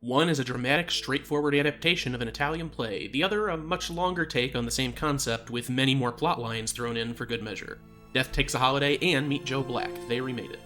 One is a dramatic, straightforward adaptation of an Italian play, the other a much longer take on the same concept with many more plot lines thrown in for good measure. Death Takes a Holiday and Meet Joe Black. They Remade It.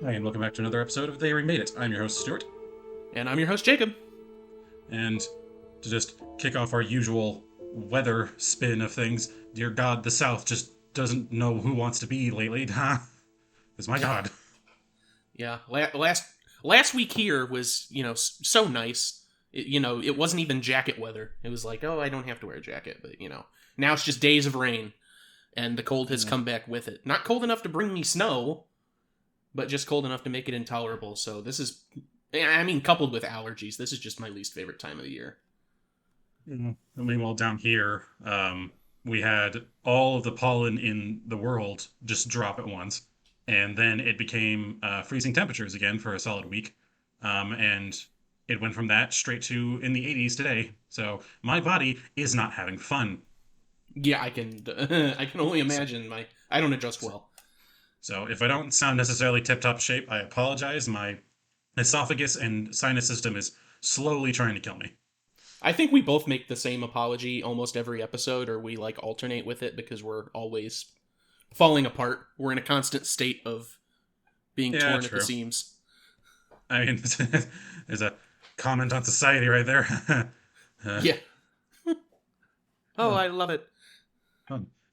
Hi, and welcome back to another episode of They Remade It. I'm your host, Stuart. And I'm your host, Jacob. And to just kick off our usual weather spin of things, dear God, the South just doesn't know who wants to be lately. It's my God. Yeah, last week here was, so nice. It wasn't even jacket weather. It was like, oh, I don't have to wear a jacket, but, now it's just days of rain, and the cold has come back with it. Not cold enough to bring me snow, but just cold enough to make it intolerable. So this is, coupled with allergies, this is just my least favorite time of the year. Meanwhile, down here, we had all of the pollen in the world just drop at once. And then it became freezing temperatures again for a solid week. And it went from that straight to in the 80s today. So my body is not having fun. Yeah, I can only imagine. I don't adjust well. So if I don't sound necessarily tip-top shape, I apologize. My esophagus and sinus system is slowly trying to kill me. I think we both make the same apology almost every episode, or we alternate with it because we're always falling apart. We're in a constant state of being torn at the seams. I mean, there's a comment on society right there. Yeah. I love it.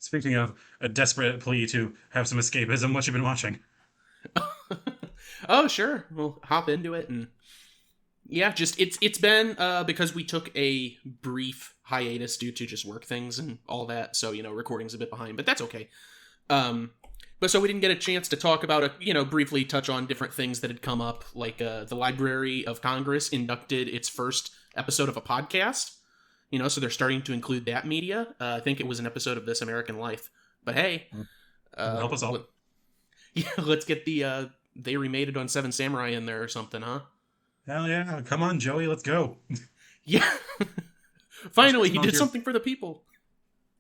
Speaking of a desperate plea to have some escapism, what you been watching? Oh, sure. We'll hop into it. And yeah, just it's been because we took a brief hiatus due to just work things and all that. So, recording's a bit behind, but that's okay. But so we didn't get a chance to talk about briefly touch on different things that had come up, like the Library of Congress inducted its first episode of a podcast. So they're starting to include that media. I think it was an episode of This American Life. But hey, help us all. Let's get the They Remade It on Seven Samurai in there or something, huh? Hell yeah! Come on, Joey, let's go. Yeah, finally, he did something for the people.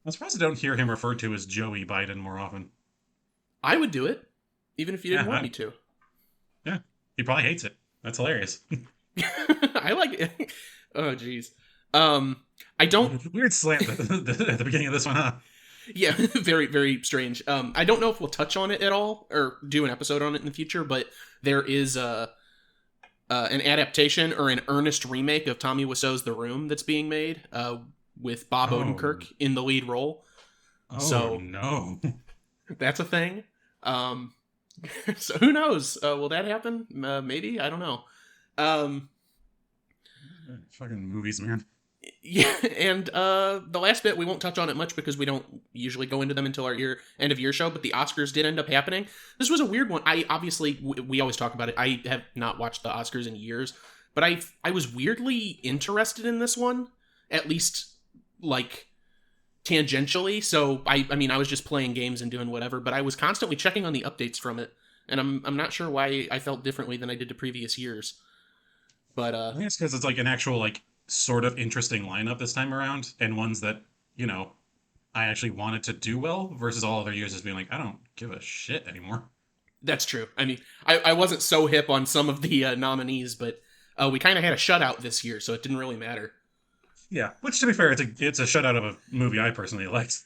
I'm surprised I don't hear him referred to as Joey Biden more often. I would do it, even if you didn't want me to. Yeah, he probably hates it. That's hilarious. I like it. Oh, jeez. I don't... Weird slant at the beginning of this one, huh? Yeah, very, very strange. I don't know if we'll touch on it at all, or do an episode on it in the future, but there is an adaptation, or an earnest remake of Tommy Wiseau's The Room that's being made, with Bob Odenkirk in the lead role. Oh, no. That's a thing. So who knows? Will that happen? Maybe? I don't know. Fucking movies, man. Yeah, and the last bit, we won't touch on it much because we don't usually go into them until our end of year show, but the Oscars did end up happening. This was a weird one. We always talk about it. I have not watched the Oscars in years, but I was weirdly interested in this one, at least, tangentially. So, I was just playing games and doing whatever, but I was constantly checking on the updates from it, and I'm not sure why I felt differently than I did to previous years. But I think it's because it's an actual sort of interesting lineup this time around, and ones that I actually wanted to do well versus all other years just being I don't give a shit anymore. That's true. I wasn't so hip on some of the nominees, but we kind of had a shutout this year, so it didn't really matter. Yeah, which to be fair, it's a shutout of a movie I personally liked.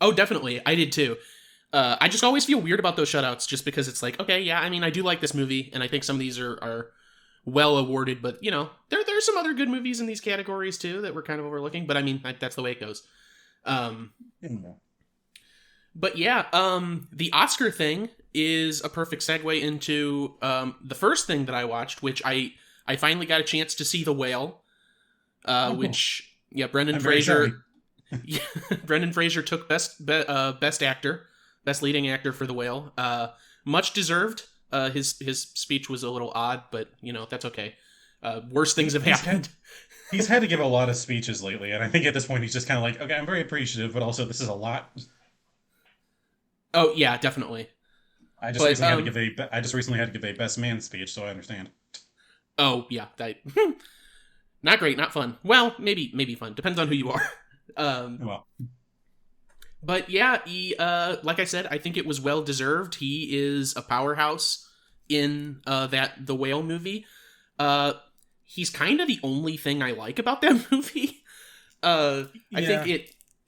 Oh, definitely, I did too. I just always feel weird about those shutouts, just because it's okay, yeah, I do like this movie, and I think some of these are well awarded, but there's some other good movies in these categories too that we're kind of overlooking, but that's the way it goes. But yeah, the Oscar thing is a perfect segue into the first thing that I watched, which I finally got a chance to see The Whale, Oh, cool. which yeah, Brendan I'm very sorry. Fraser. Yeah, Brendan Fraser took best actor, best leading actor for The Whale. Much deserved. His speech was a little odd, but that's okay. Worse things have He's happened. had he's had to give a lot of speeches lately, and I think at this point he's just kind of like, okay, I'm very appreciative, but also this is a lot. Oh yeah, definitely. I just But recently had to give I just recently had to give a best man speech, so I understand. oh yeah, that not great, not fun. Well, maybe fun. Depends on who you are. Um, Well, but yeah, he like I said, I think it was well deserved. He is a powerhouse in that The Whale movie. Uh, he's kind of the only thing I like about that movie. I think yeah,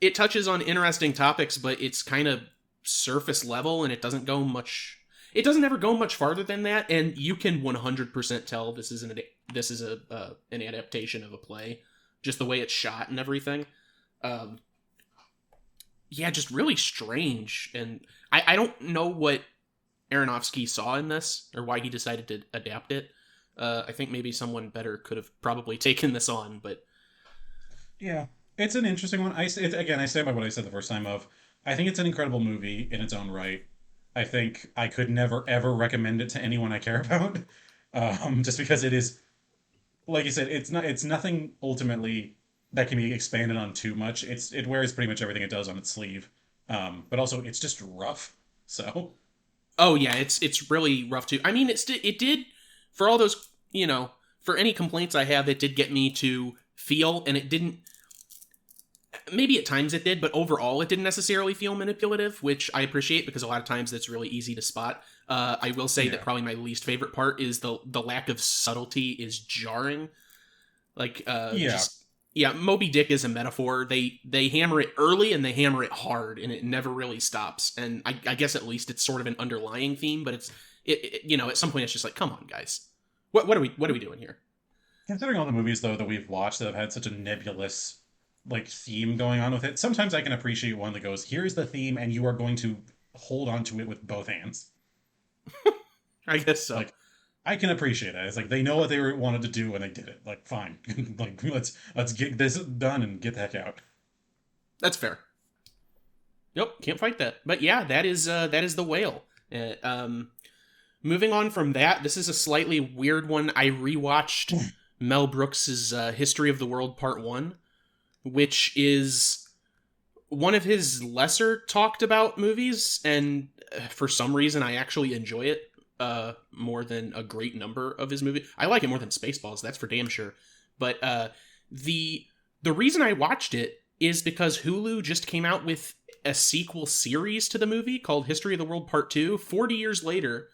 it touches on interesting topics, but it's kind of surface level, and it doesn't go much. It doesn't ever go much farther than that, and you can 100% tell this is an adaptation of a play, just the way it's shot and everything. Um, yeah, just really strange, and I don't know what Aronofsky saw in this or why he decided to adapt it. I think maybe someone better could have probably taken this on, but yeah, it's an interesting one. Again, I stand by what I said the first time. I think it's an incredible movie in its own right. I think I could never ever recommend it to anyone I care about, just because it is, like you said, it's nothing ultimately that can be expanded on too much. It wears pretty much everything it does on its sleeve, but also it's just rough. So oh yeah, it's really rough too. I mean, it did for all those for any complaints I have, it did get me to feel, and it didn't. Maybe at times it did, but overall it didn't necessarily feel manipulative, which I appreciate because a lot of times that's really easy to spot. I will say that yeah, probably my least favorite part is the lack of subtlety is jarring. Like yeah, just yeah, Moby Dick is a metaphor. They hammer it early and they hammer it hard, and it never really stops. And I guess at least it's sort of an underlying theme, but it at some point it's just like, come on, guys, what are we doing here? considering all the movies though that we've watched that have had such a nebulous like theme going on with it, sometimes I can appreciate one that goes, "Here's the theme, and you are going to hold on to it with both hands." I guess so. Like, I can appreciate that. It's like they know what they wanted to do and they did it. Like, fine, like let's get this done and get the heck out. That's fair. Yep, can't fight that. But yeah, that is the whale. Moving on from that, this is a slightly weird one. I rewatched Mel Brooks's History of the World Part One, which is one of his lesser talked about movies, and for some reason I actually enjoy it more than a great number of his movies. I like it more than Spaceballs, that's for damn sure. But the the reason I watched it is because Hulu just came out with a sequel series to the movie called History of the World Part 2 40 years later.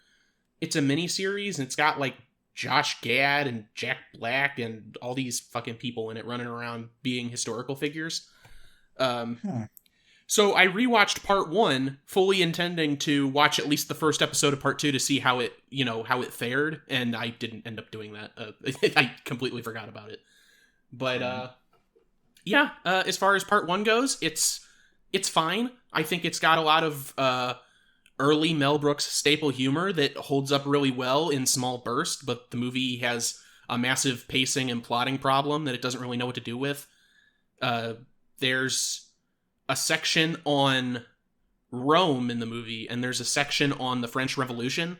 It's a mini series, and it's got like Josh Gad and Jack Black and all these fucking people in it running around being historical figures. Um, Huh. so I rewatched part one, fully intending to watch at least the first episode of part two to see how it fared, and I didn't end up doing that. I completely forgot about it. But yeah, as far as part one goes, it's fine. I think it's got a lot of early Mel Brooks staple humor that holds up really well in small bursts, but the movie has a massive pacing and plotting problem that it doesn't really know what to do with. There's a section on Rome in the movie, and there's a section on the French Revolution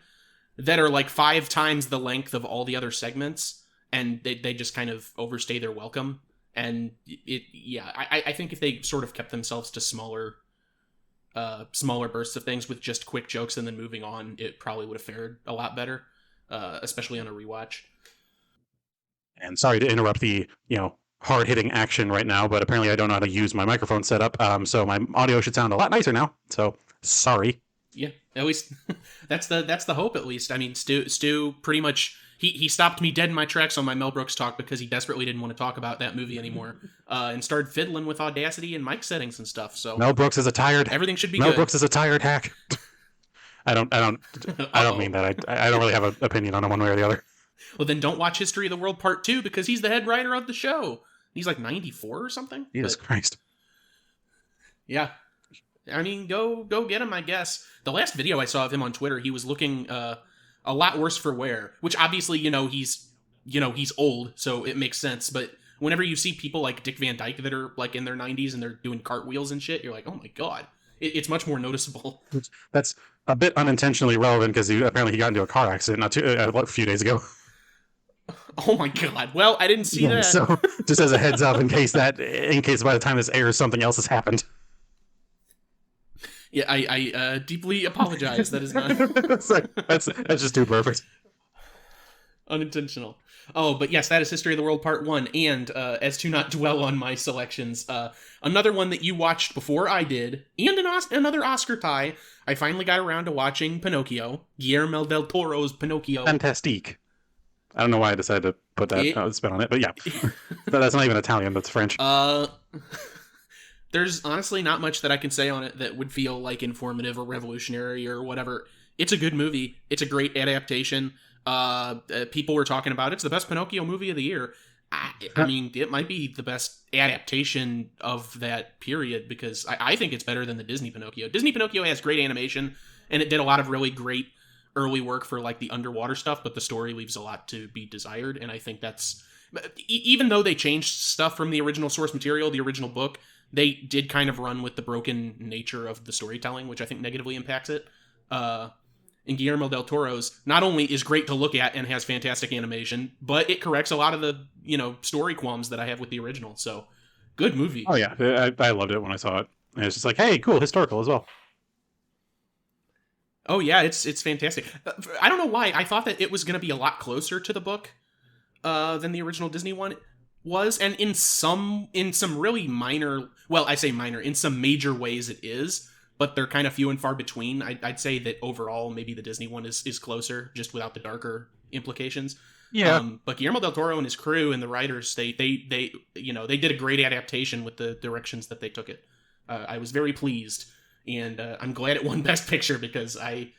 that are like 5 times the length of all the other segments, and they just kind of overstay their welcome. And I think if they sort of kept themselves to smaller bursts of things with just quick jokes and then moving on, it probably would have fared a lot better, especially on a rewatch. And sorry to interrupt the hard hitting action right now, but apparently I don't know how to use my microphone setup, so my audio should sound a lot nicer now. So sorry. Yeah, at least that's the hope. At least I mean, Stu pretty much he stopped me dead in my tracks on my Mel Brooks talk because he desperately didn't want to talk about that movie anymore, and started fiddling with Audacity and mic settings and stuff. So Mel Brooks is a tired. everything should be Mel good. Brooks is a tired hack. I don't mean that. I don't really have an opinion on it one way or the other. Well, then don't watch History of the World Part 2 because he's the head writer of the show. He's like 94 or something. Jesus Christ. Yeah. I mean, go get him. I guess the last video I saw of him on Twitter, he was looking a lot worse for wear. Which obviously, he's old, so it makes sense. But whenever you see people like Dick Van Dyke that are like in their 90s and they're doing cartwheels and shit, you're like, oh my god, it's much more noticeable. That's a bit unintentionally relevant because apparently he got into a car accident a few days ago. Oh my god. Well, I didn't see that. So just as a heads up, in case by the time this airs, something else has happened. Yeah, I deeply apologize. That is not that's just too perfect. Unintentional. Oh, but yes, that is History of the World Part 1. And as to not dwell on my selections, another one that you watched before I did, and another Oscar tie, I finally got around to watching Pinocchio, Guillermo del Toro's Pinocchio. Fantastique. I don't know why I decided to put that spin on it, but yeah. That's not even Italian, that's French. There's honestly not much that I can say on it that would feel like informative or revolutionary or whatever. It's a good movie. It's a great adaptation. People were talking about it's the best Pinocchio movie of the year. I mean, it might be the best adaptation of that period because I think it's better than the Disney Pinocchio. Disney Pinocchio has great animation, and it did a lot of really great early work for like the underwater stuff, but the story leaves a lot to be desired, and I think that's... Even though they changed stuff from the original source material, the original book, they did kind of run with the broken nature of the storytelling, which I think negatively impacts it. And Guillermo del Toro's not only is great to look at and has fantastic animation, but it corrects a lot of the, story qualms that I have with the original. So, good movie. Oh yeah, I loved it when I saw it. And it's just like, hey, cool, historical as well. Oh yeah, it's fantastic. I don't know why. I thought that it was going to be a lot closer to the book than the original Disney one was, and in some really minor, well, I say minor, in some major ways it is, but they're kind of few and far between. I'd say that overall, maybe the Disney one is closer, just without the darker implications. Yeah. But Guillermo del Toro and his crew and the writers, they did a great adaptation with the directions that they took it. I was very pleased, and I'm glad it won Best Picture because I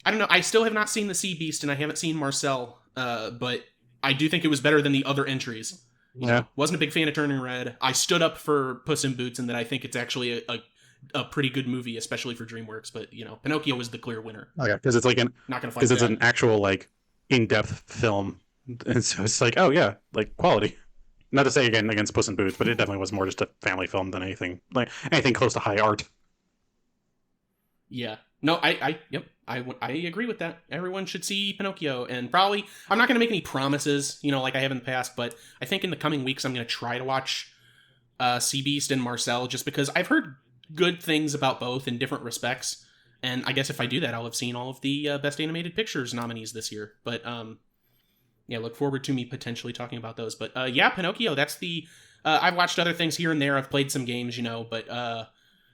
don't know, I still have not seen The Sea Beast and I haven't seen Marcel, but I do think it was better than the other entries. Yeah. Wasn't a big fan of Turning Red. I stood up for Puss in Boots and that I think it's actually a pretty good movie, especially for DreamWorks. But Pinocchio was the clear winner. Okay, because it's like it's an actual like in-depth film, and so it's like, oh yeah, like quality. Not to say again against Puss in Boots, but it definitely was more just a family film than anything close to high art. Yeah. No, I agree with that. Everyone should see Pinocchio, and probably I'm not going to make any promises, like I have in the past, but I think in the coming weeks I'm going to try to watch Sea Beast and Marcel, just because I've heard good things about both in different respects, and I guess if I do that, I'll have seen all of the Best Animated Pictures nominees this year. But yeah, look forward to me potentially talking about those. But yeah, Pinocchio. That's the I've watched other things here and there. I've played some games, but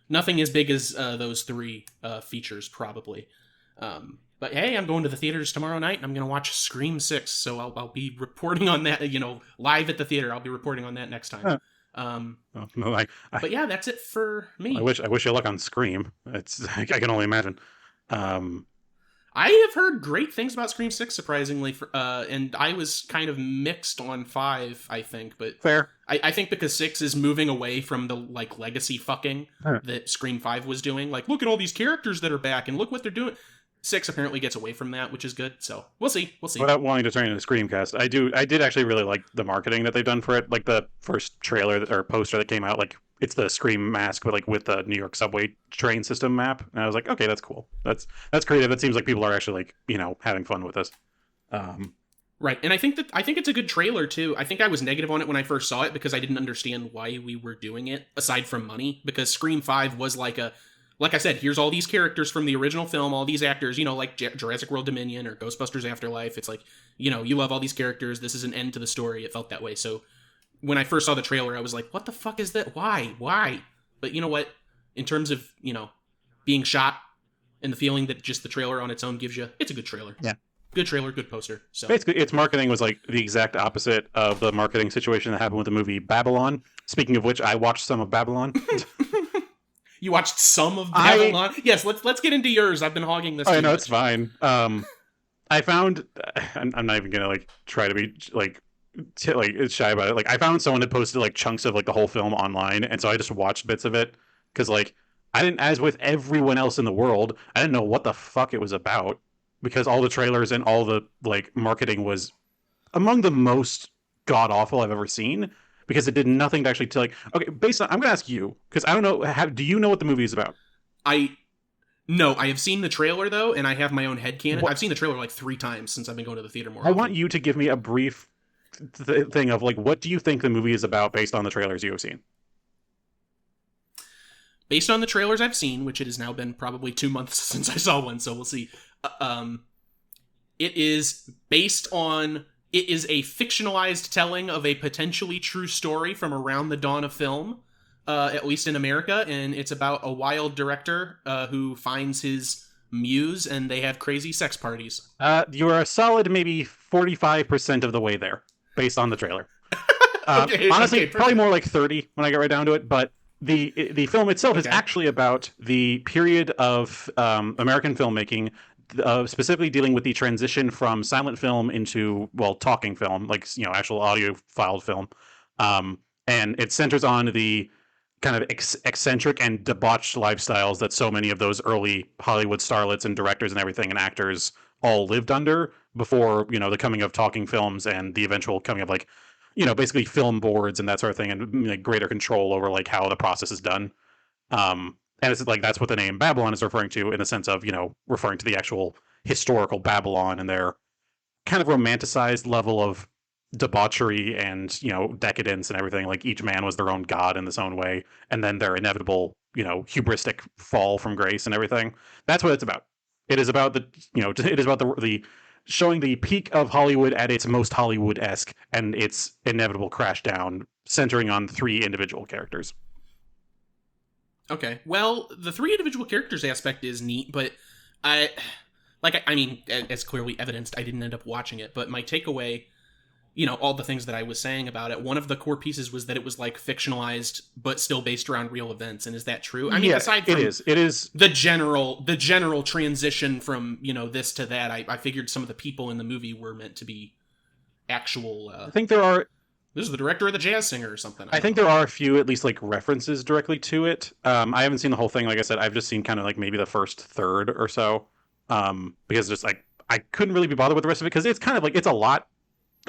nothing as big as those three features, probably. But hey, I'm going to the theaters tomorrow night, and I'm going to watch Scream 6, so I'll be reporting on that, live at the theater. I'll be reporting on that next time. But yeah, that's it for me. I wish you luck on Scream. I can only imagine. I have heard great things about Scream 6, surprisingly, and I was kind of mixed on 5, I think, but fair. I think because 6 is moving away from the legacy fucking that Scream 5 was doing. Like, look at all these characters that are back, and look what they're doing. 6 apparently gets away from that, which is good. So we'll see. Without wanting to turn into Screamcast, I did actually really like the marketing that they've done for it. Like the first trailer or poster that came out, like it's the Scream mask, but like with the New York subway train system map. And I was like, okay, that's cool. That's creative. It seems like people are actually having fun with this. Right, and I think it's a good trailer too. I think I was negative on it when I first saw it because I didn't understand why we were doing it aside from money. Because Scream 5 was like I said, here's all these characters from the original film, all these actors, like Jurassic World Dominion or Ghostbusters Afterlife. It's like, you love all these characters. This is an end to the story. It felt that way. So when I first saw the trailer, I was like, what the fuck is that? Why? But you know what? In terms of, being shot and the feeling that just the trailer on its own gives you, it's a good trailer. Yeah. Good trailer, good poster. So basically, its marketing was like the exact opposite of the marketing situation that happened with the movie Babylon. Speaking of which, I watched some of Babylon. You watched some of Babylon? Yes, let's get into yours. I've been hogging this. I know, it's fine. I found I'm not even gonna try to be shy about it. I found someone had posted chunks of the whole film online, and so I just watched bits of it because I didn't, as with everyone else in the world, I didn't know what the fuck it was about because all the trailers and all the like marketing was among the most god awful I've ever seen because it did nothing to actually tell. Like, okay, based on, I'm gonna ask you because I don't know. Do you know what the movie is about? I No, I have seen the trailer though, and I have my own headcanon. What I've seen the trailer like 3 times since I've been going to the theater more I want often. you to give me a brief thing of like what do you think the movie is about based on the trailers you have seen? Based on the trailers I've seen, which it has now been probably 2 months since I saw one, so we'll see. It is based on. It is a fictionalized telling of a potentially true story from around the dawn of film, at least in America, and it's about a wild director who finds his muse, and they have crazy sex parties. You are a solid maybe 45% of the way there based on the trailer. Okay, Honestly, okay, probably perfect. more like 30 when I get right down to it. But the film itself is Okay. actually about the period of American filmmaking, specifically dealing with the transition from silent film into well talking film, like actual audio filed film. Um, and it centers on the kind of eccentric and debauched lifestyles that so many of those early Hollywood starlets and directors and everything and actors all lived under before the coming of talking films and the eventual coming of like basically film boards and that sort of thing and like greater control over like how the process is done. And it's like that's what the name Babylon is referring to in the sense of referring to the actual historical Babylon and their kind of romanticized level of debauchery and decadence and everything. Like each man was their own god in this own way, and then their inevitable hubristic fall from grace and everything. That's what it's about. It is about it is about the showing the peak of Hollywood at its most Hollywood-esque and its inevitable crash down, centering on three individual characters. Okay. Well, the three individual characters aspect is neat, but I I mean, as clearly evidenced, I didn't end up watching it, but my takeaway, all the things that I was saying about it, one of the core pieces was that it was like fictionalized but still based around real events. And is that true? I mean, Yeah, aside it from is. It is. the general transition from, this to that, I figured some of the people in the movie were meant to be actual I think there are this is the director of the jazz singer or something. I I don't think know. there are a few, at least, like references directly to it. I haven't seen the whole thing. Like I said, I've just seen kind of like maybe the first third or so. Because just like I couldn't really be bothered with the rest of it because it's kind of like it's a lot.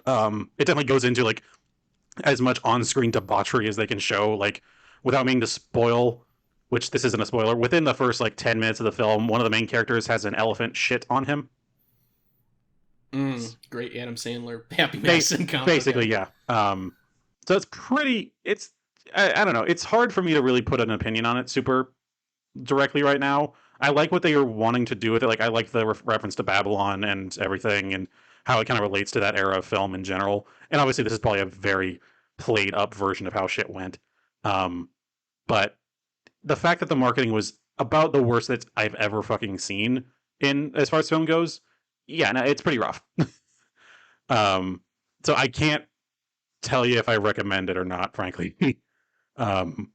It definitely goes into like as much on-screen debauchery as they can show, like without meaning to spoil. Which this isn't a spoiler. Within the first like 10 minutes of the film, one of the main characters has an elephant shit on him. Great Adam Sandler Happy Bas- Madison comp. Okay. Basically, yeah. So it's pretty. It's I don't know. It's hard for me to really put an opinion on it super directly right now. I like what they are wanting to do with it. Like I like the reference to Babylon and everything, and how it kind of relates to that era of film in general. And obviously, this is probably a very played up version of how shit went. Um, but the fact that the marketing was about the worst that I've ever fucking seen in as far as film goes, yeah, no, it's pretty rough. um, so I can't tell you if I recommend it or not, frankly. um,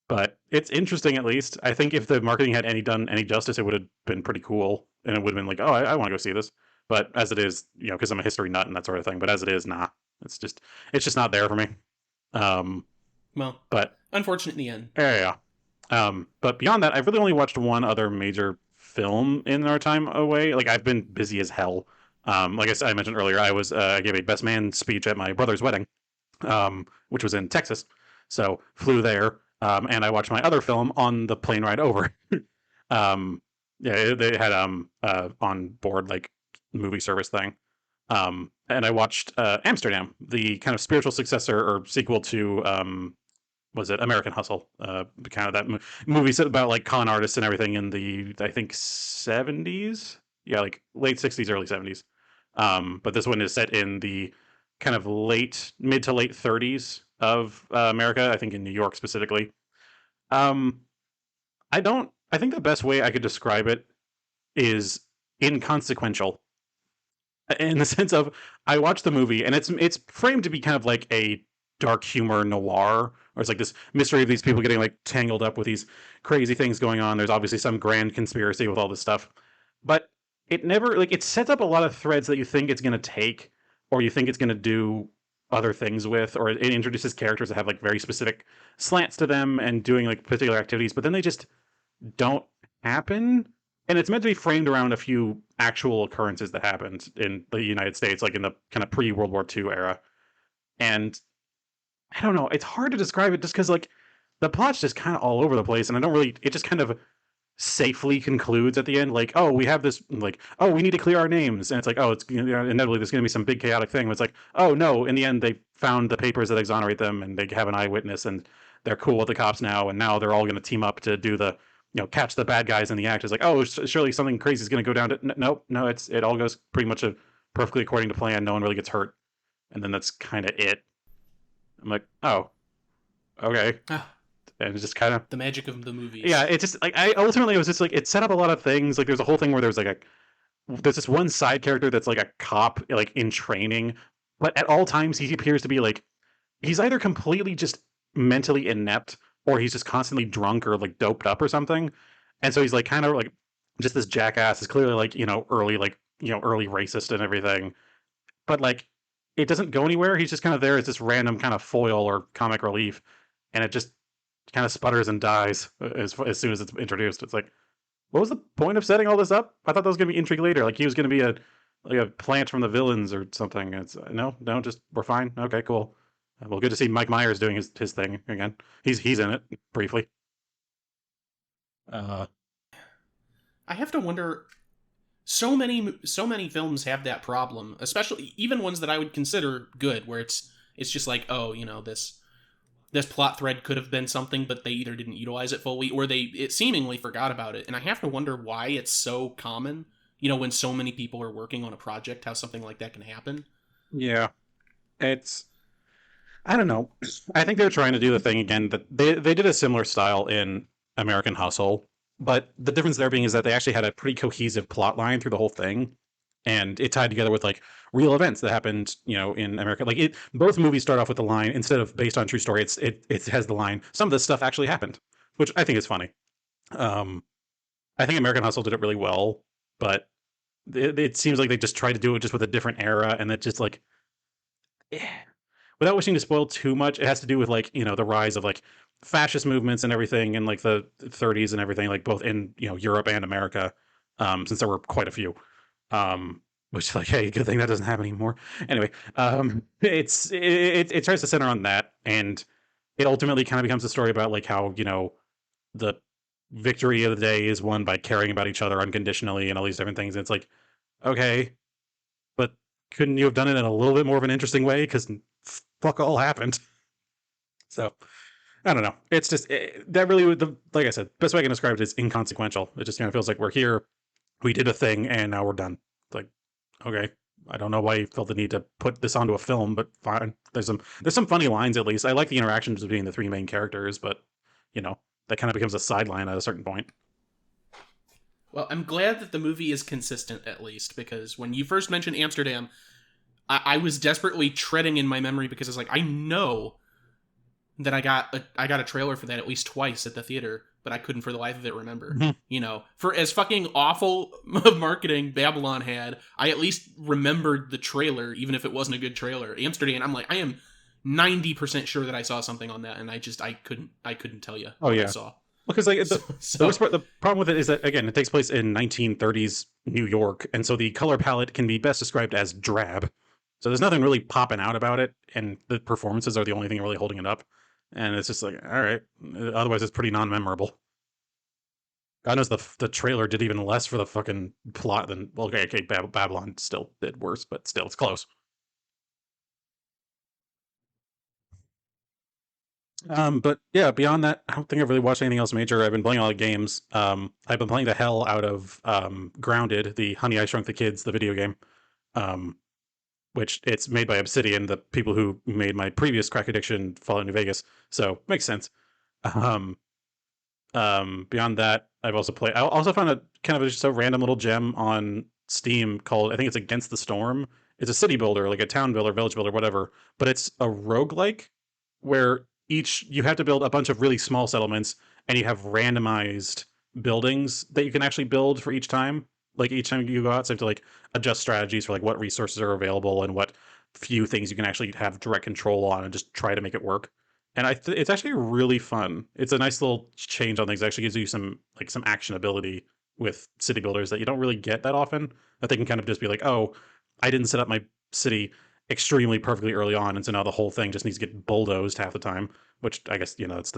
but it's interesting at least. I think if the marketing had done any justice, it would have been pretty cool, and it would have been like, oh, I want to go see this. But as it is, because I'm a history nut and that sort of thing. But as it is, nah, it's just not there for me. Um, Well, but unfortunate in the end. yeah. But beyond that, I've really only watched one other major film in our time away. Like I've been busy as hell. Like I mentioned earlier, I gave a best man speech at my brother's wedding, which was in Texas. So flew there, and I watched my other film on the plane ride over. um, yeah, they had on board like movie service thing. And I watched Amsterdam, the kind of spiritual successor or sequel to was it American Hustle? Kind of that movie about like con artists and everything in the I think 70s. Yeah, like late 60s, early 70s. But this one is set in the kind of mid to late 30s of America. I think in New York specifically. Um, I think the best way I could describe it is inconsequential in the sense of I watched the movie and it's framed to be kind of like a dark humor noir, or it's like this mystery of these people getting like tangled up with these crazy things going on. There's obviously some grand conspiracy with all this stuff, but it never like it sets up a lot of threads that you think it's going to take, or you think it's going to do other things with, or it introduces characters that have like very specific slants to them and doing like particular activities, but then they just don't happen. And it's meant to be framed around a few actual occurrences that happened in the United States, like in the kind of pre-World War II era. And I don't know, it's hard to describe it just because like the plot's just kind of all over the place, and I don't really. It just kind of safely concludes at the end, like, oh, we have this, like, oh, we need to clear our names, and it's like, oh, it's inevitably there's going to be some big chaotic thing. But it's like, oh no, in the end they found the papers that exonerate them, and they have an eyewitness, and they're cool with the cops now, and now they're all going to team up to do the, catch the bad guys in the act. It's like, oh, surely something crazy is going to go down. No, it all goes pretty much perfectly according to plan. No one really gets hurt, and then that's kind of it. I'm like, oh, okay. And it's just kind of the magic of the movies. Yeah, it's just like I ultimately it was just like it set up a lot of things. Like there's a whole thing where there's this one side character that's like a cop like in training, but at all times he appears to be like he's either completely just mentally inept or he's just constantly drunk or like doped up or something. And so he's like kind of like just this jackass is clearly like, early racist and everything. But like it doesn't go anywhere. He's just kind of there as this random kind of foil or comic relief, and it just kind of sputters and dies as soon as it's introduced. It's like, what was the point of setting all this up? I thought that was going to be intrigue later. Like he was going to be a plant from the villains or something. It's no, just we're fine. Okay, cool. Well, good to see Mike Myers doing his thing again. He's in it briefly. I have to wonder. So many films have that problem, especially even ones that I would consider good, where it's just like, oh, this plot thread could have been something, but they either didn't utilize it fully or it seemingly forgot about it. And I have to wonder why it's so common, when so many people are working on a project, how something like that can happen. Yeah, I don't know. I think they're trying to do the thing again that they did a similar style in American Hustle, but the difference there being is that they actually had a pretty cohesive plot line through the whole thing, and it tied together with like real events that happened, in America. Like both movies start off with the line instead of based on true story. It has the line some of this stuff actually happened, which I think is funny. I think American Hustle did it really well, but it seems like they just tried to do it just with a different era, and that just like. Without wishing to spoil too much, it has to do with like the rise of like fascist movements and everything in like the 30s and everything, like both in Europe and America, since there were quite a few. Which like, hey, good thing that doesn't happen anymore. Anyway, it tries to center on that, and it ultimately kind of becomes a story about like how the victory of the day is won by caring about each other unconditionally and all these different things. And it's like, okay, but couldn't you have done it in a little bit more of an interesting way? Because fuck all happened. So I don't know. It's just that really like I said, best way I can describe it is inconsequential. It just kind of feels like we're here, we did a thing, and now we're done. It's like, okay, I don't know why you felt the need to put this onto a film, but fine. There's some funny lines at least. I like the interactions between the three main characters, but that kind of becomes a sideline at a certain point. Well, I'm glad that the movie is consistent at least, because when you first mentioned Amsterdam, I was desperately treading in my memory because it's like I know that I got a trailer for that at least twice at the theater, but I couldn't for the life of it remember. Mm-hmm. For as fucking awful of marketing Babylon had, I at least remembered the trailer, even if it wasn't a good trailer. Amsterdam, I'm like, I am 90% sure that I saw something on that, and I couldn't tell you what I saw. Because like the problem with it is that again it takes place in 1930s New York, and so the color palette can be best described as drab. So there's nothing really popping out about it, and the performances are the only thing really holding it up. And it's just like, all right. Otherwise, it's pretty non-memorable. God knows the trailer did even less for the fucking plot than okay, Babylon still did worse, but still it's close. But yeah, beyond that, I don't think I've really watched anything else major. I've been playing a lot of games. I've been playing the hell out of Grounded, the Honey I Shrunk the Kids, the video game. Which it's made by Obsidian, the people who made my previous crack addiction, Fallout New Vegas. So makes sense. Beyond that, I also found a kind of just a random little gem on Steam called, I think it's Against the Storm. It's a city builder, like a town builder, village builder, whatever. But it's a roguelike where you have to build a bunch of really small settlements, and you have randomized buildings that you can actually build for each time. Like each time you go out, so you have to like adjust strategies for like what resources are available and what few things you can actually have direct control on, and just try to make it work. and it's actually really fun. It's a nice little change on things. It actually gives you some action ability with city builders that you don't really get that often. That they can kind of just be like, oh, I didn't set up my city extremely perfectly early on, and so now the whole thing just needs to get bulldozed half the time. Which I guess that's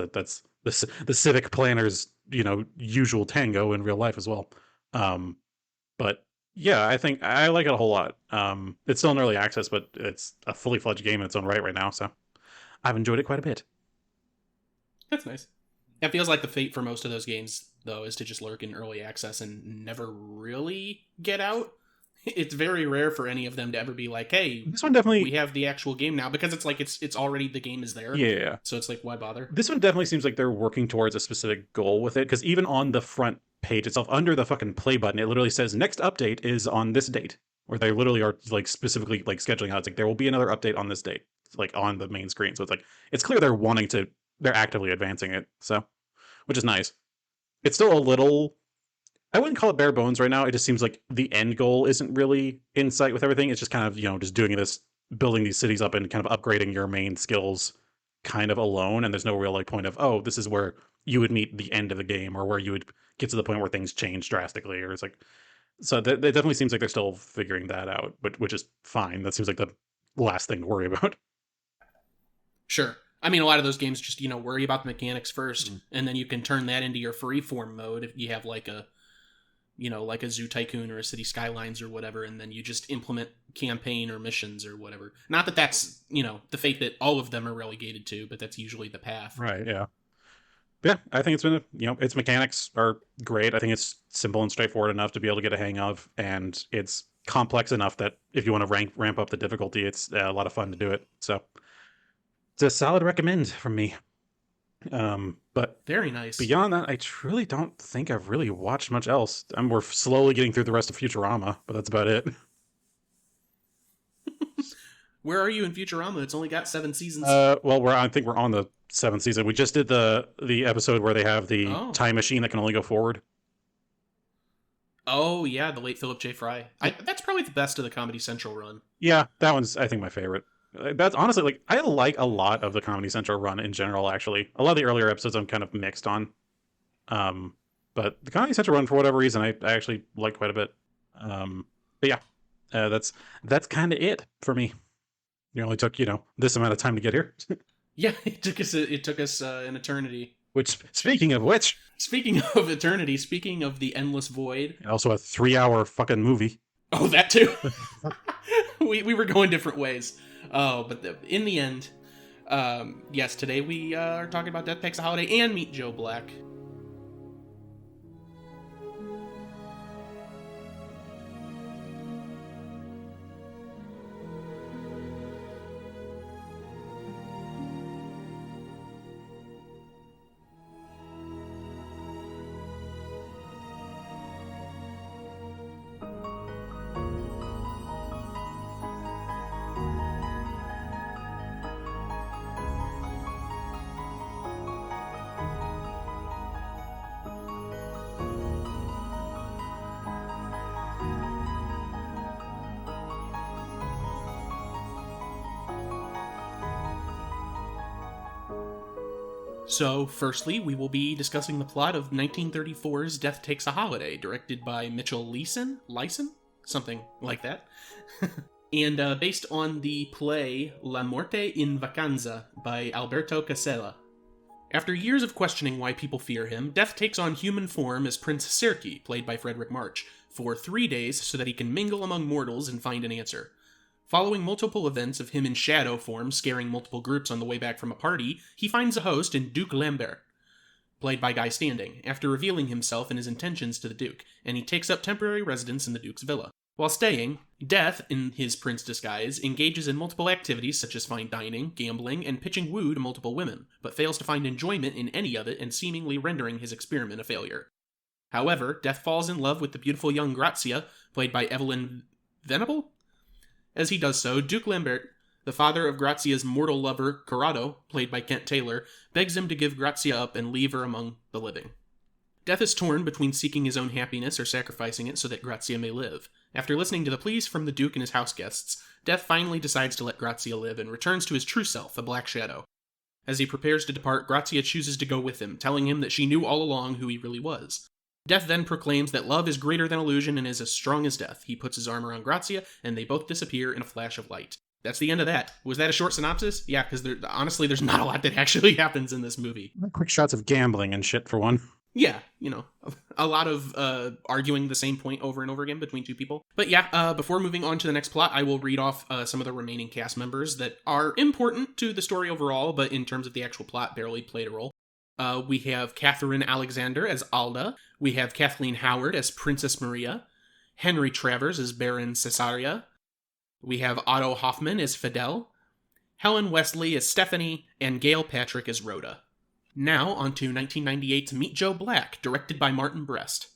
the civic planner's usual tango in real life as well. But yeah, I think I like it a whole lot. It's still in early access, but it's a fully fledged game in its own right now. So I've enjoyed it quite a bit. That's nice. It feels like the fate for most of those games, though, is to just lurk in early access and never really get out. It's very rare for any of them to ever be like, hey, This one definitely, we have the actual game now, because it's like it's already, the game is there. yeah. So it's like, why bother? This one definitely seems like they're working towards a specific goal with it, because even on the front page itself, under the fucking play button, it literally says next update is on this date, where they literally are like specifically like scheduling out. It's like there will be another update on this date, like on the main screen. So it's like it's clear they're actively advancing it. So, which is nice. It's still a little, I wouldn't call it bare bones right now. It just seems like the end goal isn't really in sight with everything. It's just kind of, just doing this, building these cities up and kind of upgrading your main skills kind of alone. And there's no real like point of, oh, this is where you would meet the end of the game, or where you would get to the point where things change drastically. Or it's like, so that definitely seems like they're still figuring that out, but which is fine. That seems like the last thing to worry about. Sure. I mean, a lot of those games just, worry about the mechanics first, and then you can turn that into your freeform mode if you have like a Zoo Tycoon or a City Skylines or whatever, and then you just implement campaign or missions or whatever. Not that that's, the fate that all of them are relegated to, but that's usually the path. Right, yeah. Yeah, I think it's been, its mechanics are great. I think it's simple and straightforward enough to be able to get a hang of, and it's complex enough that if you want to ramp up the difficulty, it's a lot of fun to do it. So it's a solid recommend from me. But very nice. Beyond that, I truly don't think I've really watched much else. We're slowly getting through the rest of Futurama, but that's about it. Where are you in Futurama? It's only got 7 seasons. Well, I think we're on the 7th season. We just did the episode where they have the time machine that can only go forward. Oh yeah, the late Philip J. Fry. That's probably the best of the Comedy Central run. Yeah, that one's, I think, my favorite. That's honestly, like, I like a lot of the Comedy Central run in general, actually. A lot of the earlier episodes I'm kind of mixed on. But the Comedy Central run, for whatever reason, I actually like quite a bit. But yeah, that's kind of it for me. It only took, this amount of time to get here. Yeah, it took us an eternity. Which, speaking of which... Speaking of eternity, speaking of the endless void... And also a 3-hour fucking movie. Oh, that too? we were going different ways. Oh, but in the end, yes, today we are talking about Death Takes a Holiday and Meet Joe Black. So, firstly, we will be discussing the plot of 1934's Death Takes a Holiday, directed by Mitchell Leisen? Something like that. And based on the play La Morte in Vacanza by Alberto Casella. After years of questioning why people fear him, Death takes on human form as Prince Serki, played by Frederick March, for 3 days so that he can mingle among mortals and find an answer. Following multiple events of him in shadow form scaring multiple groups on the way back from a party, he finds a host in Duke Lambert, played by Guy Standing, after revealing himself and his intentions to the Duke, and he takes up temporary residence in the Duke's villa. While staying, Death, in his prince disguise, engages in multiple activities such as fine dining, gambling, and pitching woo to multiple women, but fails to find enjoyment in any of it and seemingly rendering his experiment a failure. However, Death falls in love with the beautiful young Grazia, played by Evelyn Venable. As he does so, Duke Lambert, the father of Grazia's mortal lover, Corrado, played by Kent Taylor, begs him to give Grazia up and leave her among the living. Death is torn between seeking his own happiness or sacrificing it so that Grazia may live. After listening to the pleas from the Duke and his house guests, Death finally decides to let Grazia live and returns to his true self, the Black Shadow. As he prepares to depart, Grazia chooses to go with him, telling him that she knew all along who he really was. Death then proclaims that love is greater than illusion and is as strong as death. He puts his arm around Grazia, and they both disappear in a flash of light. That's the end of that. Was that a short synopsis? Yeah, because honestly, there's not a lot that actually happens in this movie. Quick shots of gambling and shit for one. Yeah, a lot of arguing the same point over and over again between two people. But yeah, before moving on to the next plot, I will read off some of the remaining cast members that are important to the story overall, but in terms of the actual plot, barely played a role. We have Catherine Alexander as Alda. We have Kathleen Howard as Princess Maria. Henry Travers as Baron Cesaria. We have Otto Hoffman as Fidel. Helen Wesley as Stephanie. And Gail Patrick as Rhoda. Now, on to 1998's Meet Joe Black, directed by Martin Brest.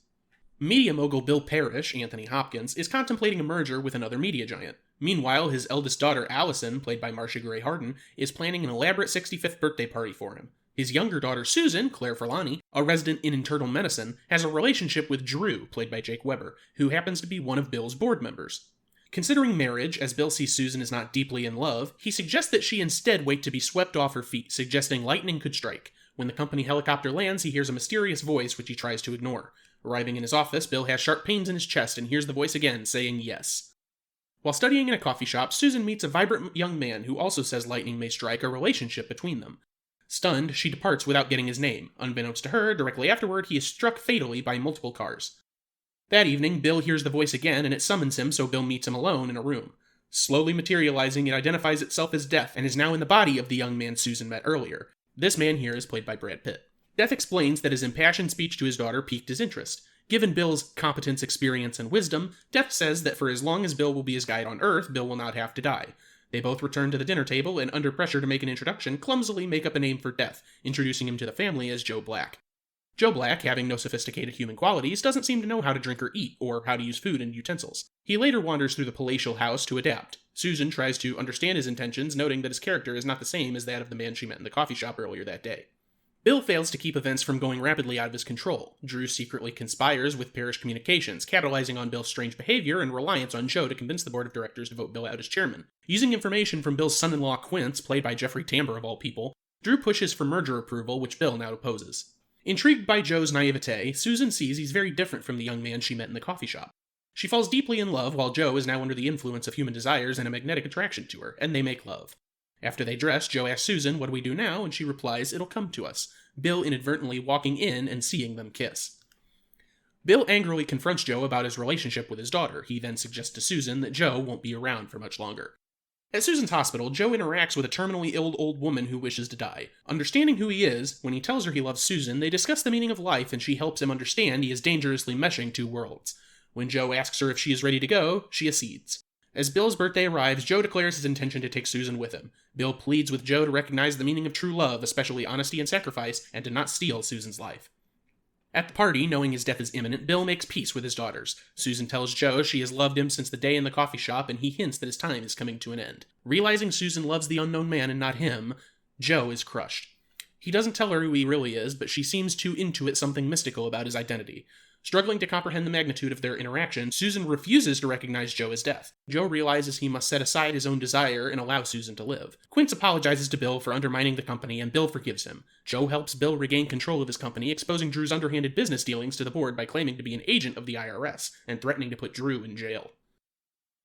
Media mogul Bill Parrish, Anthony Hopkins, is contemplating a merger with another media giant. Meanwhile, his eldest daughter, Allison, played by Marcia Gray Harden, is planning an elaborate 65th birthday party for him. His younger daughter, Susan, Claire Forlani, a resident in internal medicine, has a relationship with Drew, played by Jake Weber, who happens to be one of Bill's board members. Considering marriage, as Bill sees Susan is not deeply in love, he suggests that she instead wait to be swept off her feet, suggesting lightning could strike. When the company helicopter lands, he hears a mysterious voice which he tries to ignore. Arriving in his office, Bill has sharp pains in his chest and hears the voice again, saying yes. While studying in a coffee shop, Susan meets a vibrant young man who also says lightning may strike, a relationship between them. Stunned, she departs without getting his name. Unbeknownst to her, directly afterward, he is struck fatally by multiple cars. That evening, Bill hears the voice again, and it summons him, so Bill meets him alone in a room. Slowly materializing, it identifies itself as Death, and is now in the body of the young man Susan met earlier. This man here is played by Brad Pitt. Death explains that his impassioned speech to his daughter piqued his interest. Given Bill's competence, experience, and wisdom, Death says that for as long as Bill will be his guide on Earth, Bill will not have to die. They both return to the dinner table and, under pressure to make an introduction, clumsily make up a name for Death, introducing him to the family as Joe Black. Joe Black, having no sophisticated human qualities, doesn't seem to know how to drink or eat, or how to use food and utensils. He later wanders through the palatial house to adapt. Susan tries to understand his intentions, noting that his character is not the same as that of the man she met in the coffee shop earlier that day. Bill fails to keep events from going rapidly out of his control. Drew secretly conspires with Parish Communications, capitalizing on Bill's strange behavior and reliance on Joe to convince the board of directors to vote Bill out as chairman. Using information from Bill's son-in-law Quince, played by Jeffrey Tambor of all people, Drew pushes for merger approval, which Bill now opposes. Intrigued by Joe's naivete, Susan sees he's very different from the young man she met in the coffee shop. She falls deeply in love while Joe is now under the influence of human desires and a magnetic attraction to her, and they make love. After they dress, Joe asks Susan, "What do we do now?" and she replies, "It'll come to us," Bill inadvertently walking in and seeing them kiss. Bill angrily confronts Joe about his relationship with his daughter. He then suggests to Susan that Joe won't be around for much longer. At Susan's hospital, Joe interacts with a terminally ill old woman who wishes to die. Understanding who he is, when he tells her he loves Susan, they discuss the meaning of life and she helps him understand he is dangerously meshing two worlds. When Joe asks her if she is ready to go, she accedes. As Bill's birthday arrives, Joe declares his intention to take Susan with him. Bill pleads with Joe to recognize the meaning of true love, especially honesty and sacrifice, and to not steal Susan's life. At the party, knowing his death is imminent, Bill makes peace with his daughters. Susan tells Joe she has loved him since the day in the coffee shop, and he hints that his time is coming to an end. Realizing Susan loves the unknown man and not him, Joe is crushed. He doesn't tell her who he really is, but she seems to intuit something mystical about his identity. Struggling to comprehend the magnitude of their interaction, Susan refuses to recognize Joe as Death. Joe realizes he must set aside his own desire and allow Susan to live. Quince apologizes to Bill for undermining the company, and Bill forgives him. Joe helps Bill regain control of his company, exposing Drew's underhanded business dealings to the board by claiming to be an agent of the IRS, and threatening to put Drew in jail.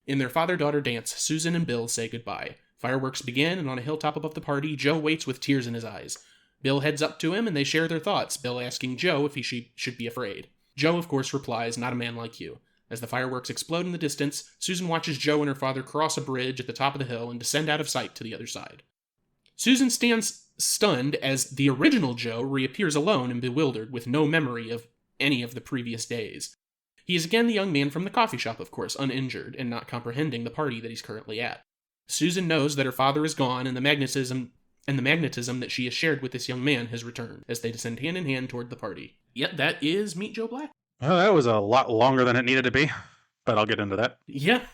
In their father-daughter dance, Susan and Bill say goodbye. Fireworks begin, and on a hilltop above the party, Joe waits with tears in his eyes. Bill heads up to him, and they share their thoughts, Bill asking Joe if he should be afraid. Joe, of course, replies, "Not a man like you." As the fireworks explode in the distance, Susan watches Joe and her father cross a bridge at the top of the hill and descend out of sight to the other side. Susan stands stunned as the original Joe reappears alone and bewildered, with no memory of any of the previous days. He is again the young man from the coffee shop, of course, uninjured, and not comprehending the party that he's currently at. Susan knows that her father is gone, and the magnetism that she has shared with this young man has returned, as they descend hand in hand toward the party. Yep, that is Meet Joe Black. Well, that was a lot longer than it needed to be, but I'll get into that. Yeah.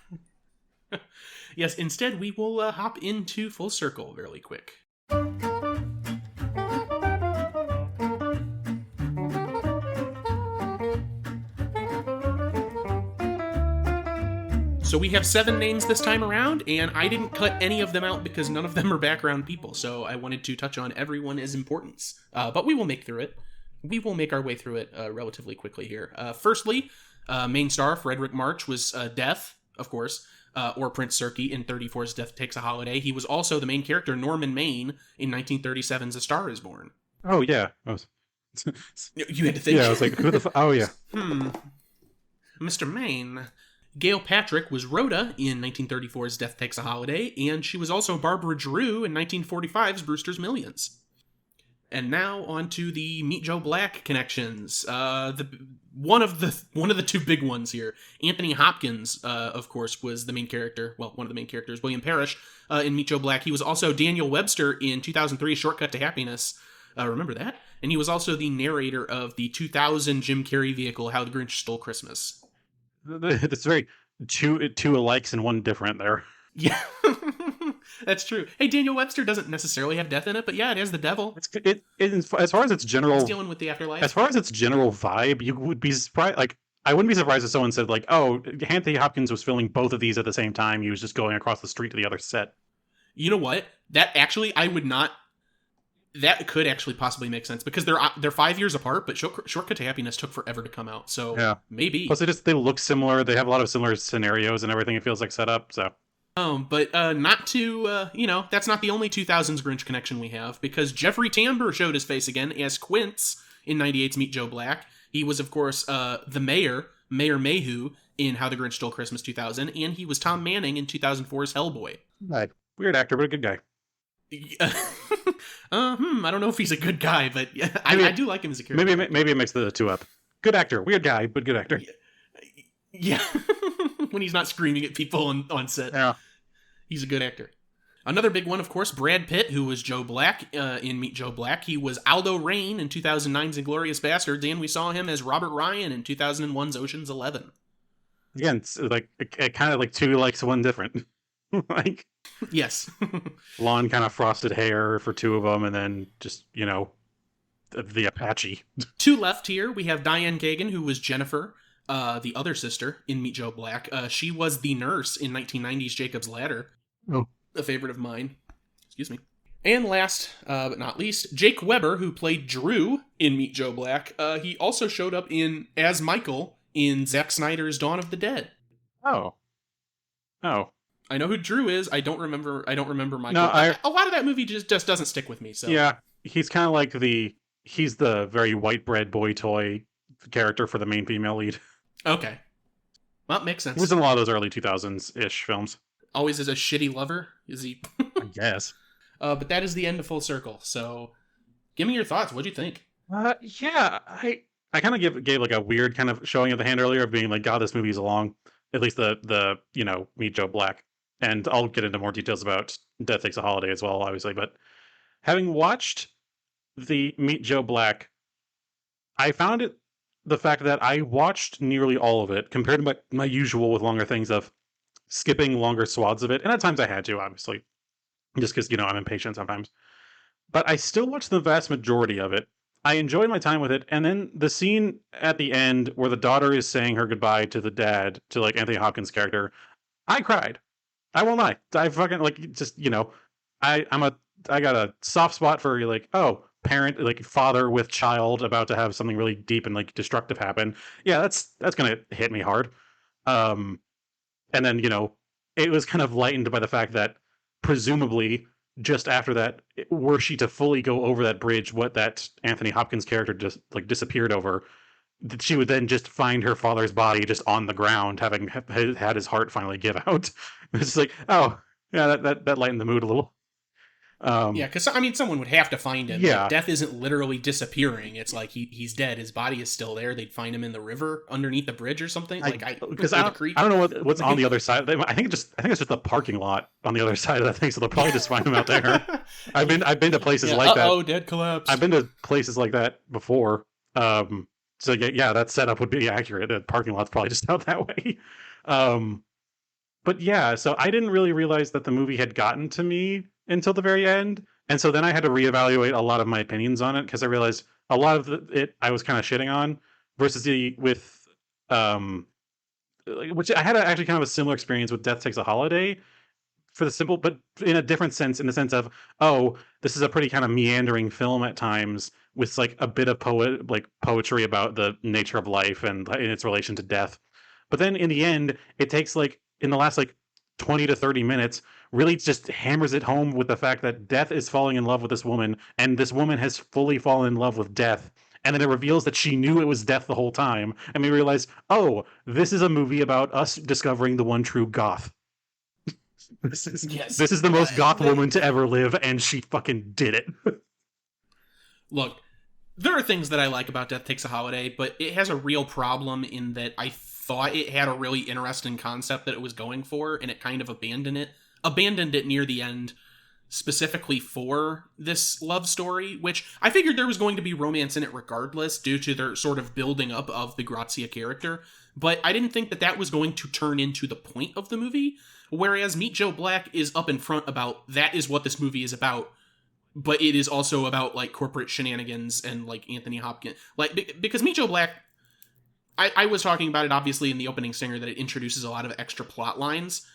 Yes, instead we will hop into Full Circle really quick. So we have 7 names this time around, and I didn't cut any of them out because none of them are background people, so I wanted to touch on everyone as importance. But we will make through it. We will make our way through it relatively quickly here. Firstly, main star Frederick March was Death, of course, or Prince Serkey in 34's Death Takes a Holiday. He was also the main character Norman Maine in 1937's A Star Is Born. Oh, yeah. You had to think. Yeah, I was like, who the oh, yeah. Mr. Maine. Gail Patrick was Rhoda in 1934's Death Takes a Holiday, and she was also Barbara Drew in 1945's Brewster's Millions. And now on to the Meet Joe Black connections. One of the 2 big ones here. Anthony Hopkins, of course, was the main character. Well, one of the main characters, William Parrish, in Meet Joe Black. He was also Daniel Webster in 2003's Shortcut to Happiness. Remember that? And he was also the narrator of the 2000 Jim Carrey vehicle, How the Grinch Stole Christmas. It's very two alikes and one different there. Yeah, that's true. Hey, Daniel Webster doesn't necessarily have death in it, but yeah, it is the devil. As far as its general, he's dealing with the afterlife. As far as its general vibe, you would be surprised. Like, I wouldn't be surprised if someone said, like, "Oh, Anthony Hopkins was filming both of these at the same time. He was just going across the street to the other set." You know what? That actually, I would not. That could actually possibly make sense because they're 5 years apart, but Shortcut to Happiness took forever to come out, so yeah. Maybe. Plus, they look similar. They have a lot of similar scenarios and everything. It feels like set up. So. But not to that's not the only 2000s Grinch connection we have because Jeffrey Tambor showed his face again as Quince in 98's Meet Joe Black. He was, of course, the Mayor Mayhew in How the Grinch Stole Christmas 2000, and he was Tom Manning in 2004's Hellboy. Right. Weird actor, but a good guy. I don't know if he's a good guy, but I do like him as a character. Maybe it makes the 2 up. Good actor, weird guy, but good actor. Yeah. When he's not screaming at people on set. Yeah. He's a good actor. Another big one, of course, Brad Pitt, who was Joe Black in Meet Joe Black. He was Aldo Rain in 2009's Inglourious Basterds, and we saw him as Robert Ryan in 2001's Ocean's 11. Again, it's like kind of like 2 likes, 1 different. Like, yes. Blonde kind of frosted hair for 2 of them, and then just, the Apache. 2 left here. We have Diane Kagan, who was Jennifer, the other sister in Meet Joe Black. She was the nurse in 1990's Jacob's Ladder. Oh. A favorite of mine. Excuse me. And last, but not least, Jake Weber, who played Drew in Meet Joe Black. He also showed up as Michael in Zack Snyder's Dawn of the Dead. Oh. I know who Drew is. I don't remember Michael. No, a lot of that movie just doesn't stick with me. So yeah, he's kind of like he's the very white bread boy toy character for the main female lead. Okay, well, it makes sense. He was in a lot of those early 2000s-ish films. Always as a shitty lover, is he? I guess. But that is the end of Full Circle. So, give me your thoughts. What'd you think? Yeah, I kind of gave like a weird kind of showing of the hand earlier of being like, God, this movie's long. At least the Meet Joe Black. And I'll get into more details about Death Takes a Holiday as well, obviously. But having watched the Meet Joe Black, I found the fact that I watched nearly all of it, compared to my usual with longer things of skipping longer swaths of it. And at times I had to, obviously, just because, I'm impatient sometimes. But I still watched the vast majority of it. I enjoyed my time with it. And then the scene at the end where the daughter is saying her goodbye to the dad, to like Anthony Hopkins' character, I cried. I won't lie. I fucking I got a soft spot for like, oh, parent, like father with child about to have something really deep and like destructive happen. Yeah, that's gonna hit me hard. And then it was kind of lightened by the fact that presumably just after that, were she to fully go over that bridge, what that Anthony Hopkins character just like disappeared over, she would then just find her father's body just on the ground, having had his heart finally give out. It's like, oh, yeah, that lightened the mood a little. Yeah, because, someone would have to find him. Yeah. Like, death isn't literally disappearing. It's like he's dead. His body is still there. They'd find him in the river underneath the bridge or something. I don't know what's on the other side. I think it's just the parking lot on the other side of that thing, so they'll probably just find him out there. I've been to places like that. Oh, dead collapse. I've been to places like that before. So yeah, that setup would be accurate. The parking lot's probably just out that way. But yeah, so I didn't really realize that the movie had gotten to me until the very end. And so then I had to reevaluate a lot of my opinions on it because I realized a lot of it I was kind of shitting on versus with which I had actually kind of a similar experience with Death Takes a Holiday, for the simple, but in a different sense, in the sense of, oh, this is a pretty kind of meandering film at times with like a bit of poetry about the nature of life and in its relation to death. But then in the end, it takes like in the last like 20 to 30 minutes, really just hammers it home with the fact that death is falling in love with this woman, and this woman has fully fallen in love with death. And then it reveals that she knew it was death the whole time. And we realize, oh, this is a movie about us discovering the one true goth. Yes. This is the most goth woman to ever live, and she fucking did it. Look, there are things that I like about Death Takes a Holiday, but it has a real problem in that I thought it had a really interesting concept that it was going for, and it kind of abandoned it near the end, specifically for this love story, which I figured there was going to be romance in it regardless, due to their sort of building up of the Grazia character, but I didn't think that that was going to turn into the point of the movie, whereas Meet Joe Black is up in front about that is what this movie is about, but it is also about, like, corporate shenanigans and, like, Anthony Hopkins. Like, because Meet Joe Black, I was talking about it, obviously, in the opening stinger, that it introduces a lot of extra plot lines.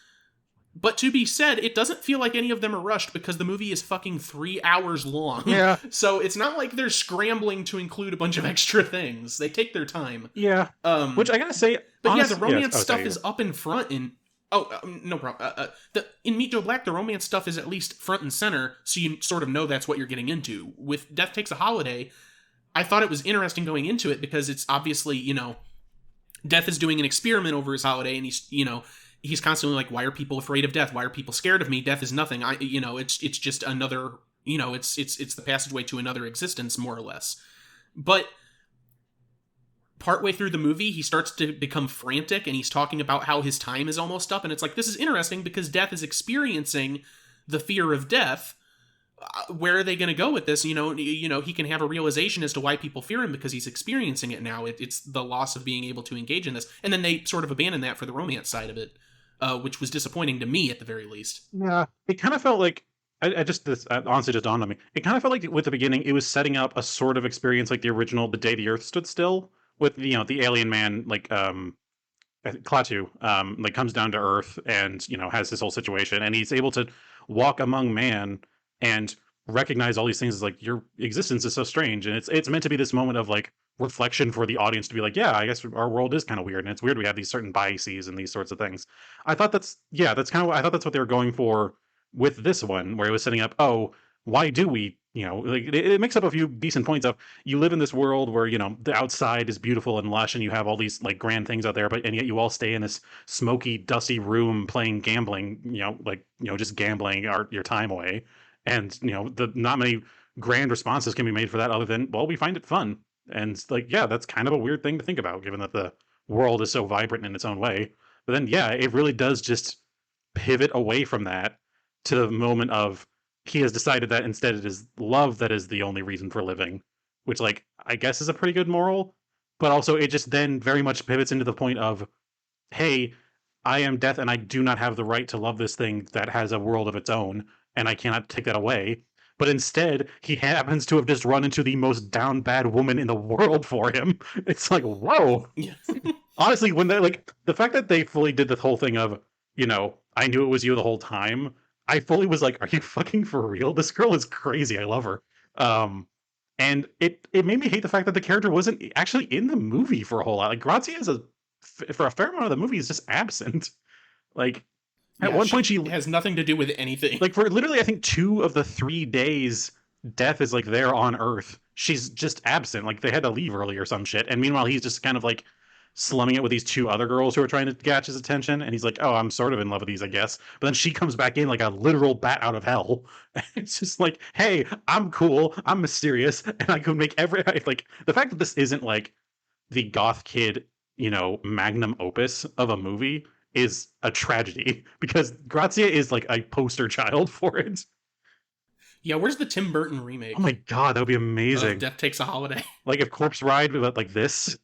But to be said, it doesn't feel like any of them are rushed because the movie is fucking 3 hours long. Yeah. So it's not like they're scrambling to include a bunch of extra things. They take their time. Yeah. Which I gotta say, but honestly, the romance stuff is up in front in... no problem. In Meet Joe Black, the romance stuff is at least front and center, so you sort of know that's what you're getting into. With Death Takes a Holiday, I thought it was interesting going into it because it's obviously, Death is doing an experiment over his holiday, and he's constantly like, why are people afraid of death? Why are people scared of me? Death is nothing. It's just another, it's the passageway to another existence, more or less. But partway through the movie, he starts to become frantic, and he's talking about how his time is almost up, and it's like, this is interesting because Death is experiencing the fear of death. Where are they going to go with this? He can have a realization as to why people fear him because he's experiencing it now. It's the loss of being able to engage in this. And then they sort of abandon that for the romance side of it, which was disappointing to me at the very least. Yeah, it kind of felt like, this honestly just dawned on me. It kind of felt like with the beginning, it was setting up a sort of experience like the original The Day the Earth Stood Still, with, the alien man, like, Klaatu, like comes down to Earth and, has this whole situation, and he's able to walk among man and recognize all these things as like, your existence is so strange, and it's meant to be this moment of like reflection for the audience to be like, yeah, I guess our world is kind of weird, and it's weird we have these certain biases and these sorts of things. I thought that's kind of what I thought that's what they were going for with this one, where it was setting up, oh, why do we, like it makes up a few decent points of, you live in this world where, the outside is beautiful and lush and you have all these like grand things out there, and yet you all stay in this smoky, dusty room playing gambling, just gambling your time away. And, the not many grand responses can be made for that other than, well, we find it fun. And like, yeah, that's kind of a weird thing to think about, given that the world is so vibrant in its own way. But then, yeah, it really does just pivot away from that to the moment of, he has decided that instead it is love that is the only reason for living, which, like, I guess is a pretty good moral. But also it just then very much pivots into the point of, hey, I am death and I do not have the right to love this thing that has a world of its own, and I cannot take that away. But instead, he happens to have just run into the most down bad woman in the world for him. It's like, whoa. Yeah. Honestly, when they like the fact that they fully did the whole thing of, I knew it was you the whole time. I fully was like, are you fucking for real? This girl is crazy. I love her. And it made me hate the fact that the character wasn't actually in the movie for a whole lot. Like, Grazia for a fair amount of the movie is just absent. Like, at one point, she has nothing to do with anything. Like, for literally, I think 2 of the 3 days, Death is like there on Earth. She's just absent. Like, they had to leave early or some shit. And meanwhile, he's just kind of like slumming it with these 2 other girls who are trying to catch his attention. And he's like, oh, I'm sort of in love with these, I guess. But then she comes back in like a literal bat out of hell. It's just like, hey, I'm cool. I'm mysterious. And I could make like, the fact that this isn't like the goth kid, magnum opus of a movie is a tragedy, because Grazia is like a poster child for it. Yeah, where's the Tim Burton remake? Oh my god, that would be amazing. Death Takes a Holiday. Like if Corpse Ride but like this.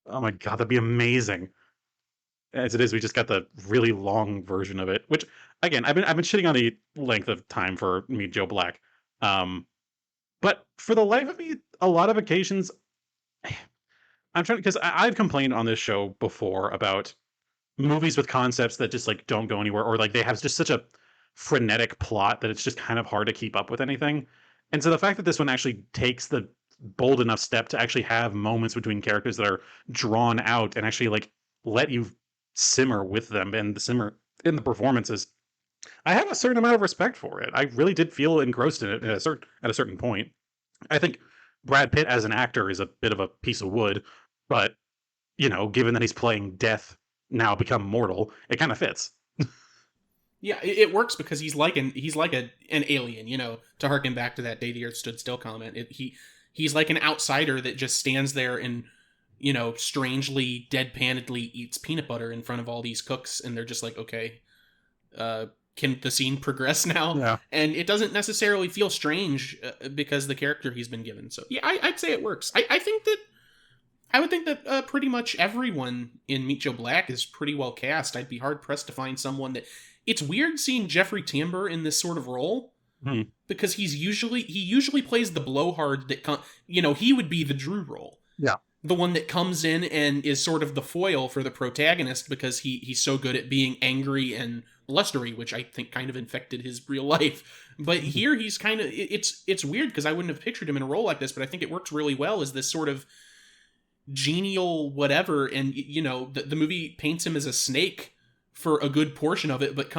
Oh my god, that'd be amazing. As it is, we just got the really long version of it, which again, I've been shitting on the length of time for Meet Joe Black. But for the life of me, a lot of occasions I'm trying because I've complained on this show before about movies with concepts that just like don't go anywhere, or like they have just such a frenetic plot that it's just kind of hard to keep up with anything. And so the fact that this one actually takes the bold enough step to actually have moments between characters that are drawn out and actually like let you simmer with them and the simmer in the performances, I have a certain amount of respect for it. I really did feel engrossed in it at a certain point. I think Brad Pitt as an actor is a bit of a piece of wood, but given that he's playing death now become mortal, it kind of fits. Yeah, it works because he's like an alien, to harken back to that "Day the Earth Stood Still" comment. He's like an outsider that just stands there and strangely deadpanedly eats peanut butter in front of all these cooks, and they're just like, okay, can the scene progress now? Yeah. And it doesn't necessarily feel strange because the character he's been given. So yeah, I'd say it works. I would think that pretty much everyone in Meet Joe Black is pretty well cast. I'd be hard pressed to find someone that. It's weird seeing Jeffrey Tambor in this sort of role because he usually plays the blowhard that he would be the Drew role. Yeah. The one that comes in and is sort of the foil for the protagonist because he's so good at being angry and blustery, which I think kind of infected his real life. But here he's kind of it's weird because I wouldn't have pictured him in a role like this, but I think it works really well as this sort of genial whatever, and the movie paints him as a snake for a good portion of it, but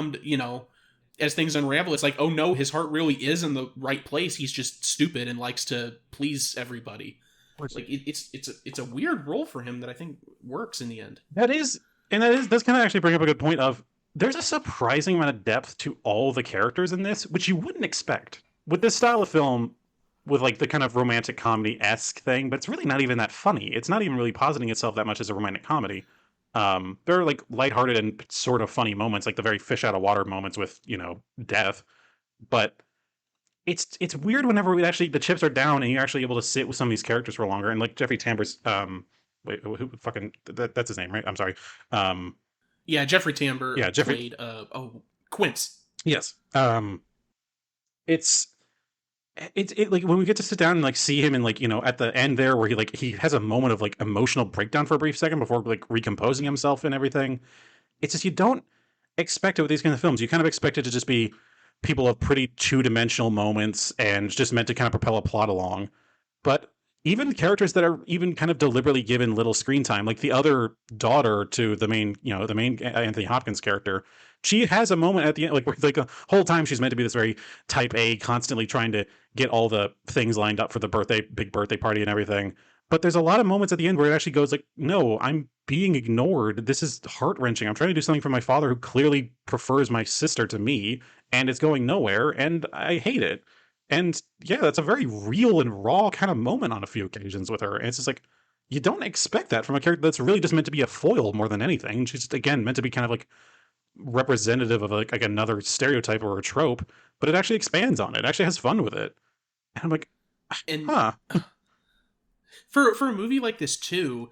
as things unravel, it's like, oh no, his heart really is in the right place. He's just stupid and likes to please everybody. Like it's a weird role for him that I think works in the end. That's kind of actually bring up a good point of there's a surprising amount of depth to all the characters in this, which you wouldn't expect with this style of film, with like the kind of romantic comedy-esque thing, but it's really not even that funny. It's not even really positing itself that much as a romantic comedy. There are like lighthearted and sort of funny moments, like the very fish out of water moments with, death. But it's weird whenever the chips are down and you're actually able to sit with some of these characters for longer. And like Jeffrey Tambor's, that's his name, right? I'm sorry. Yeah, Jeffrey Tambor. Yeah, played Quince. Yes. It's like when we get to sit down and like see him and like at the end there where he has a moment of like emotional breakdown for a brief second before like recomposing himself and everything. It's just you don't expect it with these kind of films. You kind of expect it to just be people have pretty two-dimensional moments and just meant to kind of propel a plot along. But even characters that are even kind of deliberately given little screen time, like the other daughter to the main Anthony Hopkins character, she has a moment at the end, where like the whole time she's meant to be this very type A, constantly trying to get all the things lined up for the big birthday party and everything. But there's a lot of moments at the end where it actually goes like, no, I'm being ignored. This is heart-wrenching. I'm trying to do something for my father who clearly prefers my sister to me, and it's going nowhere, and I hate it. And yeah, that's a very real and raw kind of moment on a few occasions with her. And it's just like, you don't expect that from a character that's really just meant to be a foil more than anything. She's just, again, meant to be kind of like representative of like another stereotype or a trope, but it actually expands on it. It actually has fun with it. And I'm like, huh. For a movie like this too,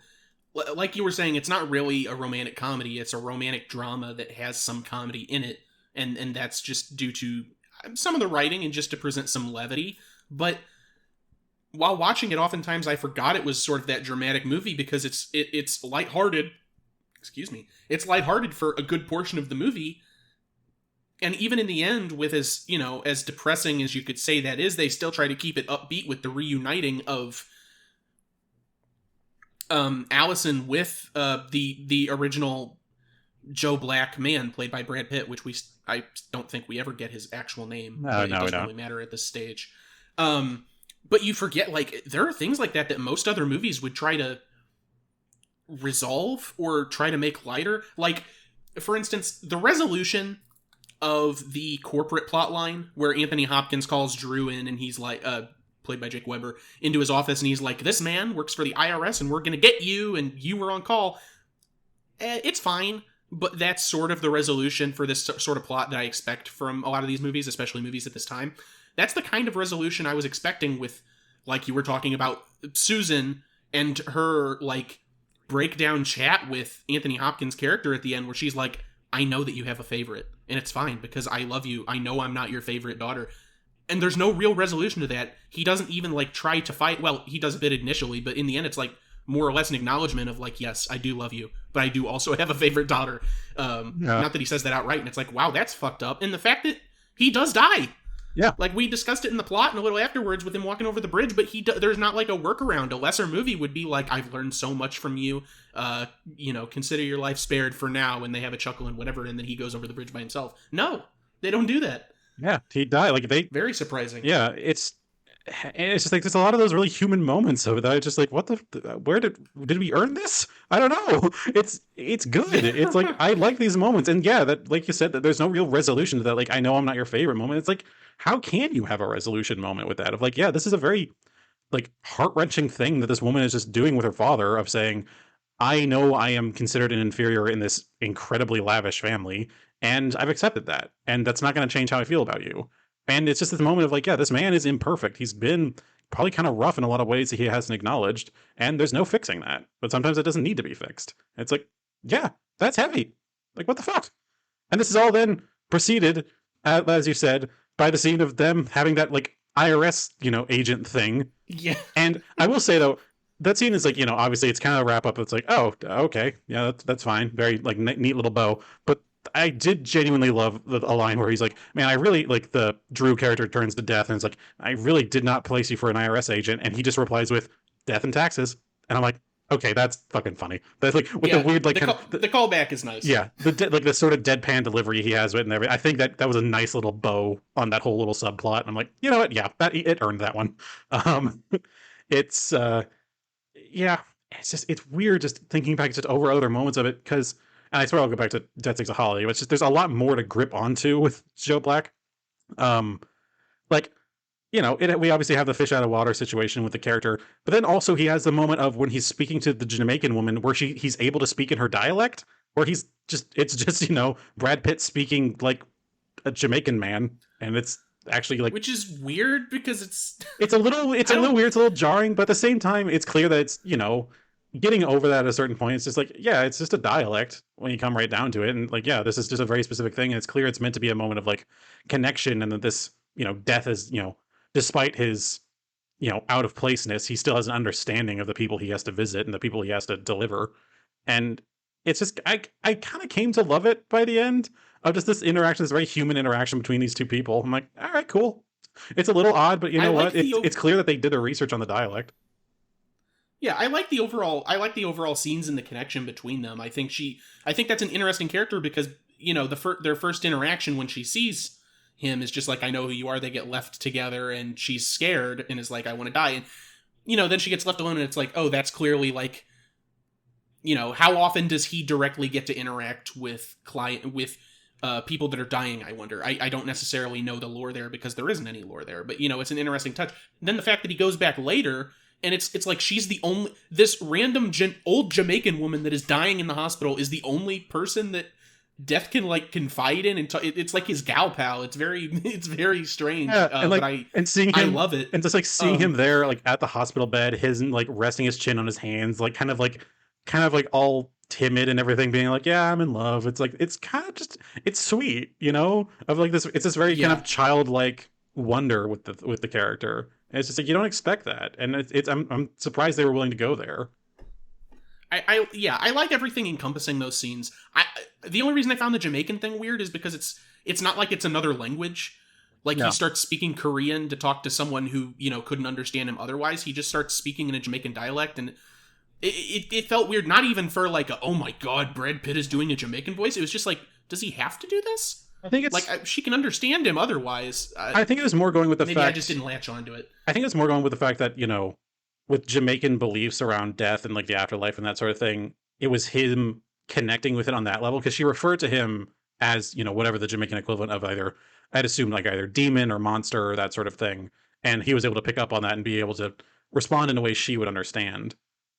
like you were saying, it's not really a romantic comedy. It's a romantic drama that has some comedy in it. And that's just due to some of the writing and just to present some levity. But while watching it, oftentimes I forgot it was sort of that dramatic movie because it's lighthearted. Excuse me. It's lighthearted for a good portion of the movie. And even in the end, with as depressing as you could say that is, they still try to keep it upbeat with the reuniting of Allison with the original Joe Black man played by Brad Pitt, which I don't think we ever get his actual name. It doesn't really matter at this stage. But you forget, like, there are things like that most other movies would try to resolve or try to make lighter. Like, for instance, the resolution of the corporate plotline where Anthony Hopkins calls Drew in and he's like, played by Jake Weber, into his office and he's like, this man works for the IRS and we're gonna get you and you were on call. It's fine. But that's sort of the resolution for this sort of plot that I expect from a lot of these movies, especially movies at this time. That's the kind of resolution I was expecting with, like you were talking about, Susan and her, like, breakdown chat with Anthony Hopkins' character at the end where she's like, I know that you have a favorite, and it's fine because I love you. I know I'm not your favorite daughter. And there's no real resolution to that. He doesn't even, like, try to fight. Well, he does a bit initially, but in the end it's like, more or less an acknowledgement of like, yes, I do love you, but I do also have a favorite daughter. Not that he says that outright, and it's like, wow, that's fucked up. And the fact that he does die. Yeah. Like, we discussed it in the plot and a little afterwards with him walking over the bridge, but there's not like a workaround. A lesser movie would be like, I've learned so much from you, consider your life spared for now, and they have a chuckle and whatever, and then he goes over the bridge by himself. No, they don't do that. Yeah, he died. Like, very surprising. Yeah, it's just like there's a lot of those really human moments of it that I just like, what the where did we earn this? I don't know. It's good. It's like, I like these moments, and yeah, that, like you said, that there's no real resolution to that. Like, I know I'm not your favorite moment. It's like, how can you have a resolution moment with that? Of like, yeah, this is a very like heart-wrenching thing that this woman is just doing with her father, of saying, I know I am considered an inferior in this incredibly lavish family, and I've accepted that, and that's not going to change how I feel about you. And it's just this moment of like, yeah, this man is imperfect. He's been probably kind of rough in a lot of ways that he hasn't acknowledged, and there's no fixing that. But sometimes it doesn't need to be fixed. It's like, yeah, that's heavy. Like, what the fuck? And this is all then preceded, as you said, by the scene of them having that like IRS, agent thing. Yeah. And I will say though, that scene is like, obviously it's kind of a wrap up. It's like, oh, okay, yeah, that's fine. Very like neat little bow. But I did genuinely love a line where he's like, man, I really, like, the Drew character turns to Death and it's like, I really did not place you for an IRS agent. And he just replies with death and taxes. And I'm like, okay, that's fucking funny. That's like, with the weird, like, the callback is nice. Yeah. Like the sort of deadpan delivery he has with it and everything. I think that was a nice little bow on that whole little subplot. And I'm like, you know what? Yeah, it earned that one. It's, yeah, it's weird just thinking back just over other moments of it, because, and I swear I'll go back to Death Takes a Holiday, but it's just, there's a lot more to grip onto with Joe Black. Like, we obviously have the fish out of water situation with the character, but then also he has the moment of when he's speaking to the Jamaican woman where he's able to speak in her dialect, where it's just, Brad Pitt speaking like a Jamaican man, and it's actually like, which is weird because it's a little weird, it's a little jarring, but at the same time it's clear that it's, getting over that at a certain point. It's just like, yeah, it's just a dialect when you come right down to it, and like, yeah, this is just a very specific thing, and it's clear it's meant to be a moment of like connection, and that this, Death is, despite his, out of placeness, he still has an understanding of the people he has to visit and the people he has to deliver. And it's just, I kind of came to love it by the end of just this interaction, this very human interaction between these two people. I'm like, all right, cool. It's a little odd, but you know what? It's clear that they did their research on the dialect. Yeah, I like the overall scenes and the connection between them. I think that's an interesting character because, their first interaction when she sees him is just like, I know who you are. They get left together and she's scared and is like, I want to die. And, then she gets left alone and it's like, oh, that's clearly like, how often does he directly get to interact with people that are dying, I wonder. I don't necessarily know the lore there because there isn't any lore there, but, it's an interesting touch. And then the fact that he goes back later, and it's like she's the only, this random old Jamaican woman that is dying in the hospital is the only person that Death can like confide in, and it's like his gal pal. It's very strange. Yeah, and like, and seeing him, I love it, and just like seeing him there, like at the hospital bed, his like resting his chin on his hands, like kind of like all timid and everything, being like, yeah, I'm in love. It's like, it's kind of just, it's sweet, of like this. It's this very kind of childlike wonder with the character. And it's just like, you don't expect that, and I'm surprised they were willing to go there. I like everything encompassing those scenes. The only reason I found the Jamaican thing weird is because it's not like it's another language. Like, he starts speaking Korean to talk to someone who, couldn't understand him otherwise. He just starts speaking in a Jamaican dialect, and it felt weird. Not even for like, oh my god, Brad Pitt is doing a Jamaican voice. It was just like, does he have to do this? I think it's like, she can understand him otherwise. I think it was more going with the fact. Maybe I just didn't latch onto it. I think it's more going with the fact that, with Jamaican beliefs around death and like the afterlife and that sort of thing, it was him connecting with it on that level, because she referred to him as, whatever the Jamaican equivalent of I'd assume like either demon or monster or that sort of thing. And he was able to pick up on that and be able to respond in a way she would understand.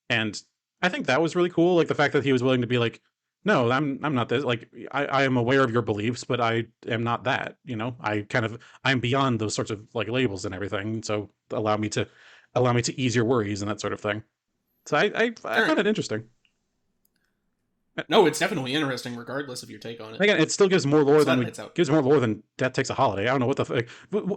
And I think that was really cool. Like the fact that he was willing to be like, no, I'm not this. Like, I am aware of your beliefs, but I am not that, I'm beyond those sorts of like labels and everything. So allow me to ease your worries and that sort of thing. So I found it interesting. No, it's definitely interesting, regardless of your take on it. Again, it still gives more lore Glad than it's out. Death Takes a Holiday. I don't know what the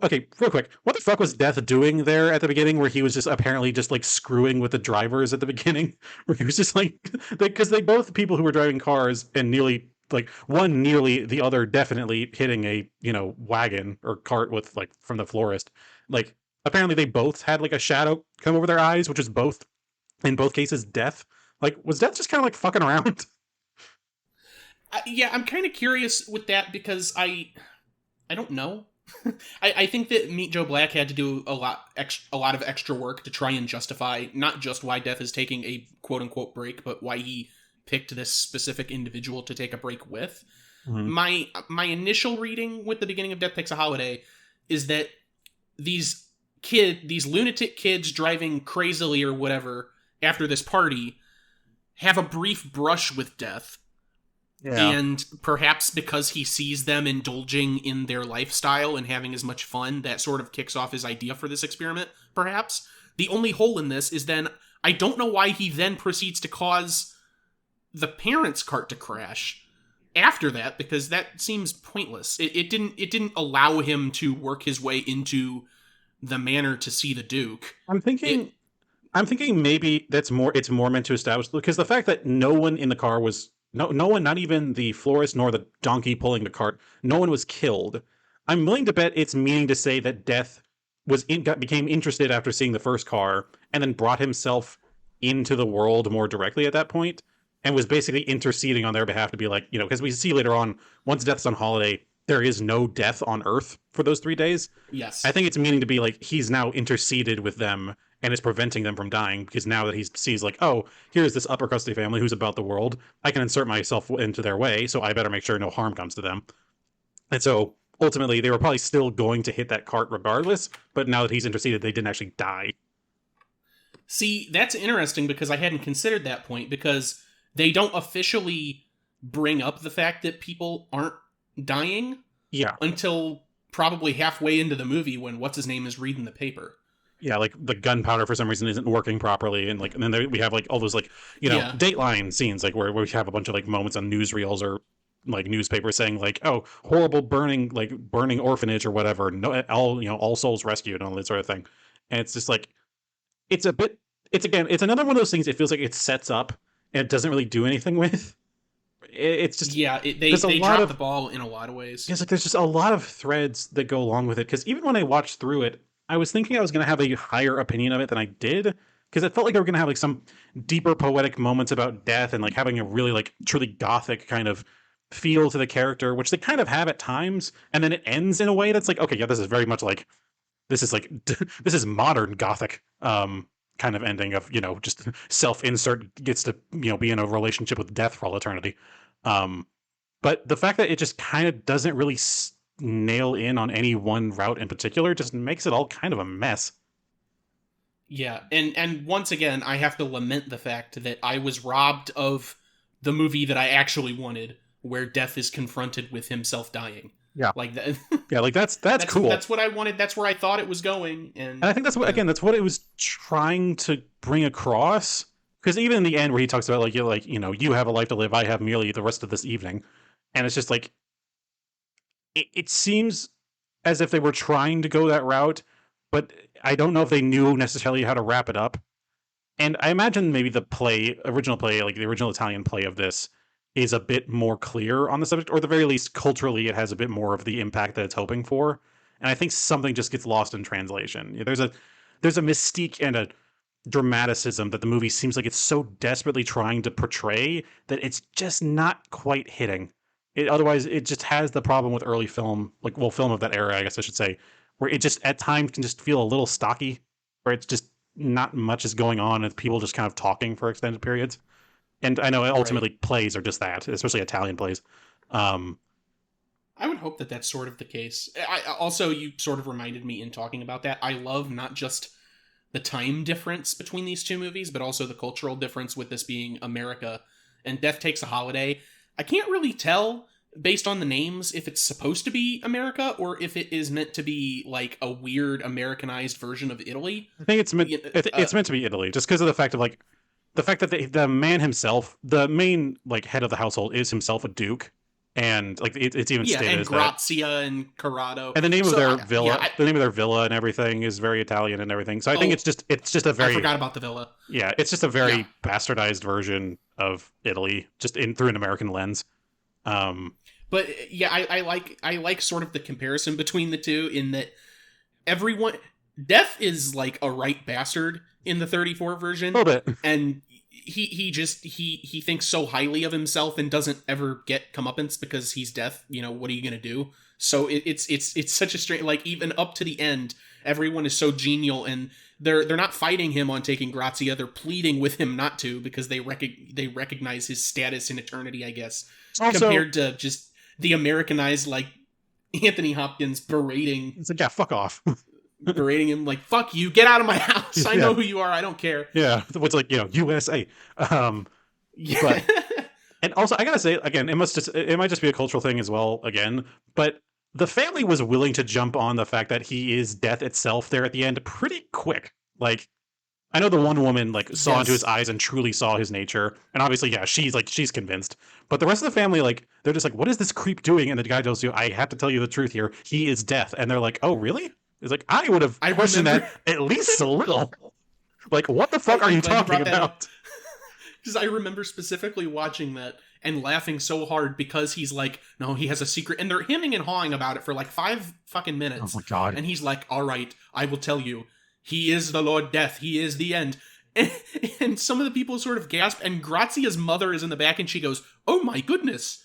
okay, real quick, what the fuck was Death doing there at the beginning, where he was just apparently just like screwing with the drivers at the beginning, where he was just like, because they both people who were driving cars and nearly like one nearly, the other definitely hitting a wagon or cart with like from the florist, like apparently they both had like a shadow come over their eyes, which is both in both cases death. Like, was Death just kind of like fucking around? Yeah, I'm kind of curious with that because I don't know. I think that Meet Joe Black had to do a lot of extra work to try and justify not just why Death is taking a quote unquote break, but why he picked this specific individual to take a break with. Mhm. My initial reading with the beginning of Death Takes a Holiday is that these lunatic kids driving crazily or whatever after this party have a brief brush with Death. Yeah. And perhaps because he sees them indulging in their lifestyle and having as much fun, that sort of kicks off his idea for this experiment, perhaps. The only hole in this is then, I don't know why he then proceeds to cause the parents' cart to crash after that, because that seems pointless. It didn't allow him to work his way into the manor to see the Duke. I'm thinking maybe it's more meant to establish, because the fact that no one in the car was no one, not even the florist nor the donkey pulling the cart, no one was killed. I'm willing to bet it's meaning to say that Death became interested after seeing the first car and then brought himself into the world more directly at that point and was basically interceding on their behalf to be like, because we see later on, once Death's on holiday, there is no death on Earth for those 3 days. Yes. I think it's meaning to be like he's now interceded with them and is preventing them from dying, because now that he sees like, oh, here's this upper crusty family who's about the world, I can insert myself into their way, so I better make sure no harm comes to them. And so ultimately they were probably still going to hit that cart regardless, but now that he's interceded, they didn't actually die. See, that's interesting because I hadn't considered that point, because they don't officially bring up the fact that people aren't dying until probably halfway into the movie when what's-his-name is reading the paper. Yeah, like the gunpowder for some reason isn't working properly, and then we have like all those like Dateline scenes like where we have a bunch of like moments on newsreels or like newspapers saying like, oh, horrible burning orphanage or whatever, no, all souls rescued and all that sort of thing, and it's just like it's another one of those things. It feels like it sets up and it doesn't really do anything with. It's just they drop the ball in a lot of ways. It's like there's just a lot of threads that go along with it, because even when I watched through it, I was thinking I was going to have a higher opinion of it than I did, because it felt like they were going to have like some deeper poetic moments about death and like having a really like truly gothic kind of feel to the character, which they kind of have at times, and then it ends in a way that's like, okay, yeah, this is very much like this is modern gothic kind of ending of just self-insert gets to be in a relationship with death for all eternity. But the fact that it just kind of doesn't really nail in on any one route in particular just makes it all kind of a mess. Yeah, and once again, I have to lament the fact that I was robbed of the movie that I actually wanted, where Death is confronted with himself dying. Yeah, like that. Yeah, like that's cool. That's what I wanted. That's where I thought it was going, and I think that's what it was trying to bring across. Because even in the end, where he talks about you have a life to live, I have merely the rest of this evening, and it's just like it seems as if they were trying to go that route, but I don't know if they knew necessarily how to wrap it up. And I imagine maybe the original play, like the original Italian play of this, is a bit more clear on the subject, or at the very least, culturally, it has a bit more of the impact that it's hoping for. And I think something just gets lost in translation. There's a mystique and a dramaticism that the movie seems like it's so desperately trying to portray that it's just not quite hitting. Otherwise, it just has the problem with early film, film of that era, I guess I should say, where it just at times can just feel a little stocky, where it's just not much is going on and people just kind of talking for extended periods. And I know ultimately plays are just that, especially Italian plays. I would hope that that's sort of the case. Also, you sort of reminded me in talking about that. I love not just the time difference between these two movies, but also the cultural difference with this being America and Death Takes a Holiday. I can't really tell, based on the names, if it's supposed to be America or if it is meant to be like a weird Americanized version of Italy. I think it's meant to be Italy, just because of the fact of like the fact that the man himself, the main like head of the household, is himself a duke, and like it's even Yeah, stated and as that. Grazia and Corrado. And the name of So their yeah, villa, the name of their villa and everything is very Italian and everything. So I think oh, it's just a I very forgot about the villa. yeah, it's just a Yeah, very bastardized version of Italy, just in through an American lens. Um, but yeah, I like sort of the comparison between the two in that everyone Death is like a right bastard in the 34 a version, little bit. and he thinks so highly of himself and doesn't ever get comeuppance because he's Death. You know, what are you gonna do? So it's such a strange, like, even up to the end, everyone is so genial, and they're not fighting him on taking Grazia. They're pleading with him not to because they recognize his status in eternity, I guess, Also, compared to just the Americanized, like, Anthony Hopkins it's like, yeah, fuck off. berating him like, fuck you, get out of my house, I know who you are, I don't care. Yeah, what's like, USA. Yeah. But and also I gotta say again, it might just be a cultural thing as well again, but the family was willing to jump on the fact that he is death itself there at the end pretty quick. Like, I know the one woman like saw into his Yes. eyes and truly saw his nature, and obviously, yeah, she's convinced. But the rest of the family, like, they're just like, "What is this creep doing?" And the guy tells you, "I have to tell you the truth here. He is death." And they're like, "Oh, really?" It's like, I would have I questioned remember that at least a little. Like, what the fuck are I'm you glad you talking brought that up. about? Because I remember specifically watching that and laughing so hard because he's like, no, he has a secret, and they're hemming and hawing about it for like 5 fucking minutes. Oh my god! And he's like, all right, I will tell you, he is the Lord Death, he is the end. And some of the people sort of gasp, and Grazia's mother is in the back, and she goes, oh my goodness.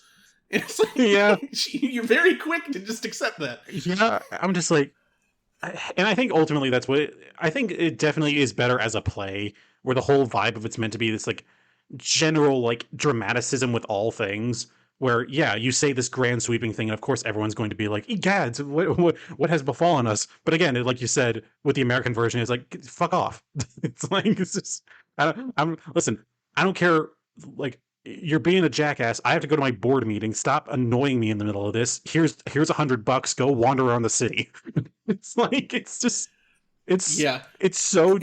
And it's like, Yeah. you're very quick to just accept that. Yeah, I'm just like, and I think ultimately that's what I think it definitely is better as a play where the whole vibe of it's meant to be this like general like dramaticism with all things. Where yeah, you say this grand sweeping thing, and of course everyone's going to be like, "Egads, what has befallen us?" But again, like you said, with the American version, it's like, "Fuck off." It's like it's just I'm listen. I don't care. Like, you're being a jackass. I have to go to my board meeting. Stop annoying me in the middle of this. Here's $100. Go wander around the city. It's like it's just it's Yeah. it's so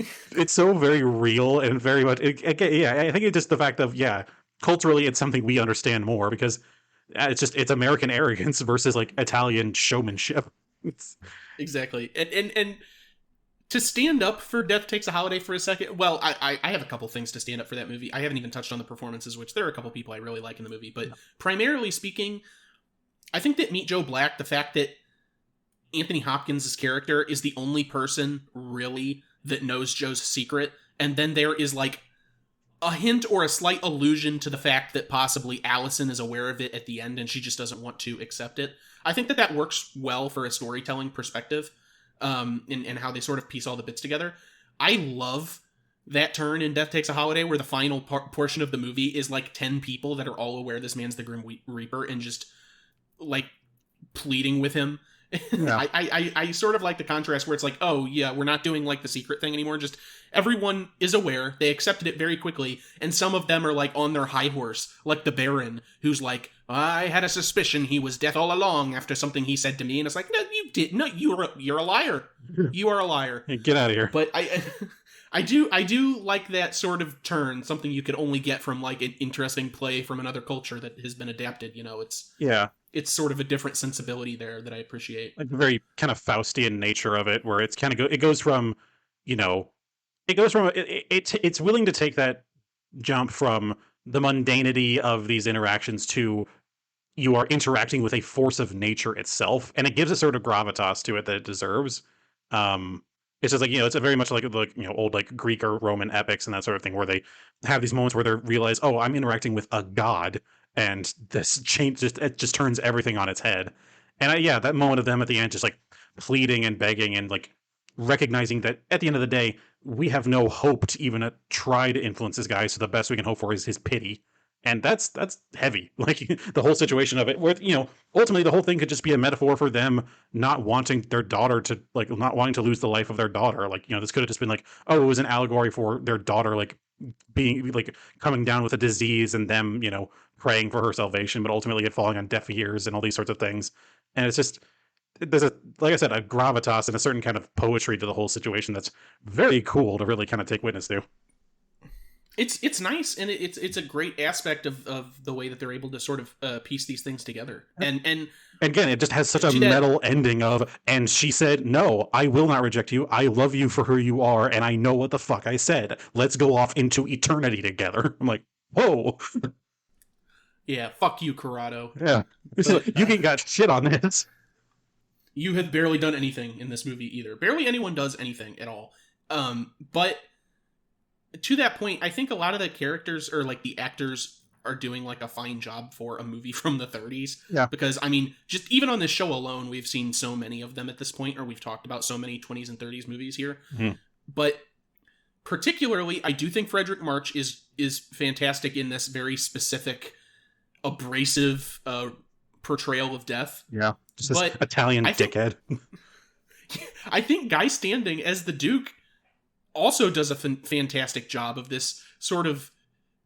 very real and very much yeah. I think it's just the fact of yeah, culturally it's something we understand more because it's American arrogance versus like Italian showmanship. It's, Exactly. And to stand up for Death Takes a Holiday for a second, well, I have a couple things to stand up for that movie. I haven't even touched on the performances, which there are a couple people I really like in the movie, but primarily speaking, I think that Meet Joe Black, the fact that Anthony Hopkins' character is the only person really that knows Joe's secret, and then there is like a hint or a slight allusion to the fact that possibly Allison is aware of it at the end and she just doesn't want to accept it. I think that that works well for a storytelling perspective, and how they sort of piece all the bits together. I love that turn in Death Takes a Holiday where the final portion of the movie is like 10 people that are all aware this man's the Grim Reaper and just like pleading with him. Yeah. I sort of like the contrast where it's like, oh yeah, we're not doing like the secret thing anymore. Just everyone is aware, they accepted it very quickly, and some of them are like on their high horse, like the Baron, who's like, I had a suspicion he was death all along after something he said to me, and it's like, no, you did, no, you're a liar, you are a liar. hey, get out of here. But I do like that sort of turn, something you could only get from like an interesting play from another culture that has been adapted. You know, Yeah. it's sort of a different sensibility there that I appreciate. Like the very kind of Faustian nature of it, where it's kind of it goes from, you know, it goes from it's willing to take that jump from the mundanity of these interactions to you are interacting with a force of nature itself, and it gives a sort of gravitas to it that it deserves. It's just like it's a very much like old like Greek or Roman epics and that sort of thing, where they have these moments where they realize, oh, I'm interacting with a god, and this change just turns everything on its head. And yeah, that moment of them at the end, just like pleading and begging and like recognizing that at the end of the day, we have no hope to even try to influence this guy. So the best we can hope for is his pity, and that's heavy. Like the whole situation of it, where ultimately the whole thing could just be a metaphor for them not wanting their daughter to like not wanting to lose the life of their daughter. Like this could have just been like, oh, it was an allegory for their daughter like being like coming down with a disease and them praying for her salvation, but ultimately it falling on deaf ears and all these sorts of things. And it's just there's like I said, a gravitas and a certain kind of poetry to the whole situation that's very cool to really kind of take witness to. It's nice, and it's a great aspect of the way that they're able to sort of piece these things together. And Again, it just has such a to that, metal ending of, and she said, "No, I will not reject you. I love you for who you are, and I know what the fuck I said. Let's go off into eternity together." I'm like, whoa, yeah, fuck you, Corrado. yeah, But you ain't got shit on this. you have barely done anything in this movie either. Barely anyone does anything at all. But to that point, I think a lot of the characters or like the actors are doing like a fine job for a movie from the 30s. Yeah. Because I mean, just even on this show alone, we've seen so many of them at this point, or we've talked about so many 20s and 30s movies here. Mhm. But particularly, I do think Frederick March is fantastic in this very specific, abrasive portrayal of death. Yeah, just this But Italian dickhead. I think Guy Standing as the Duke also does a fantastic job of this sort of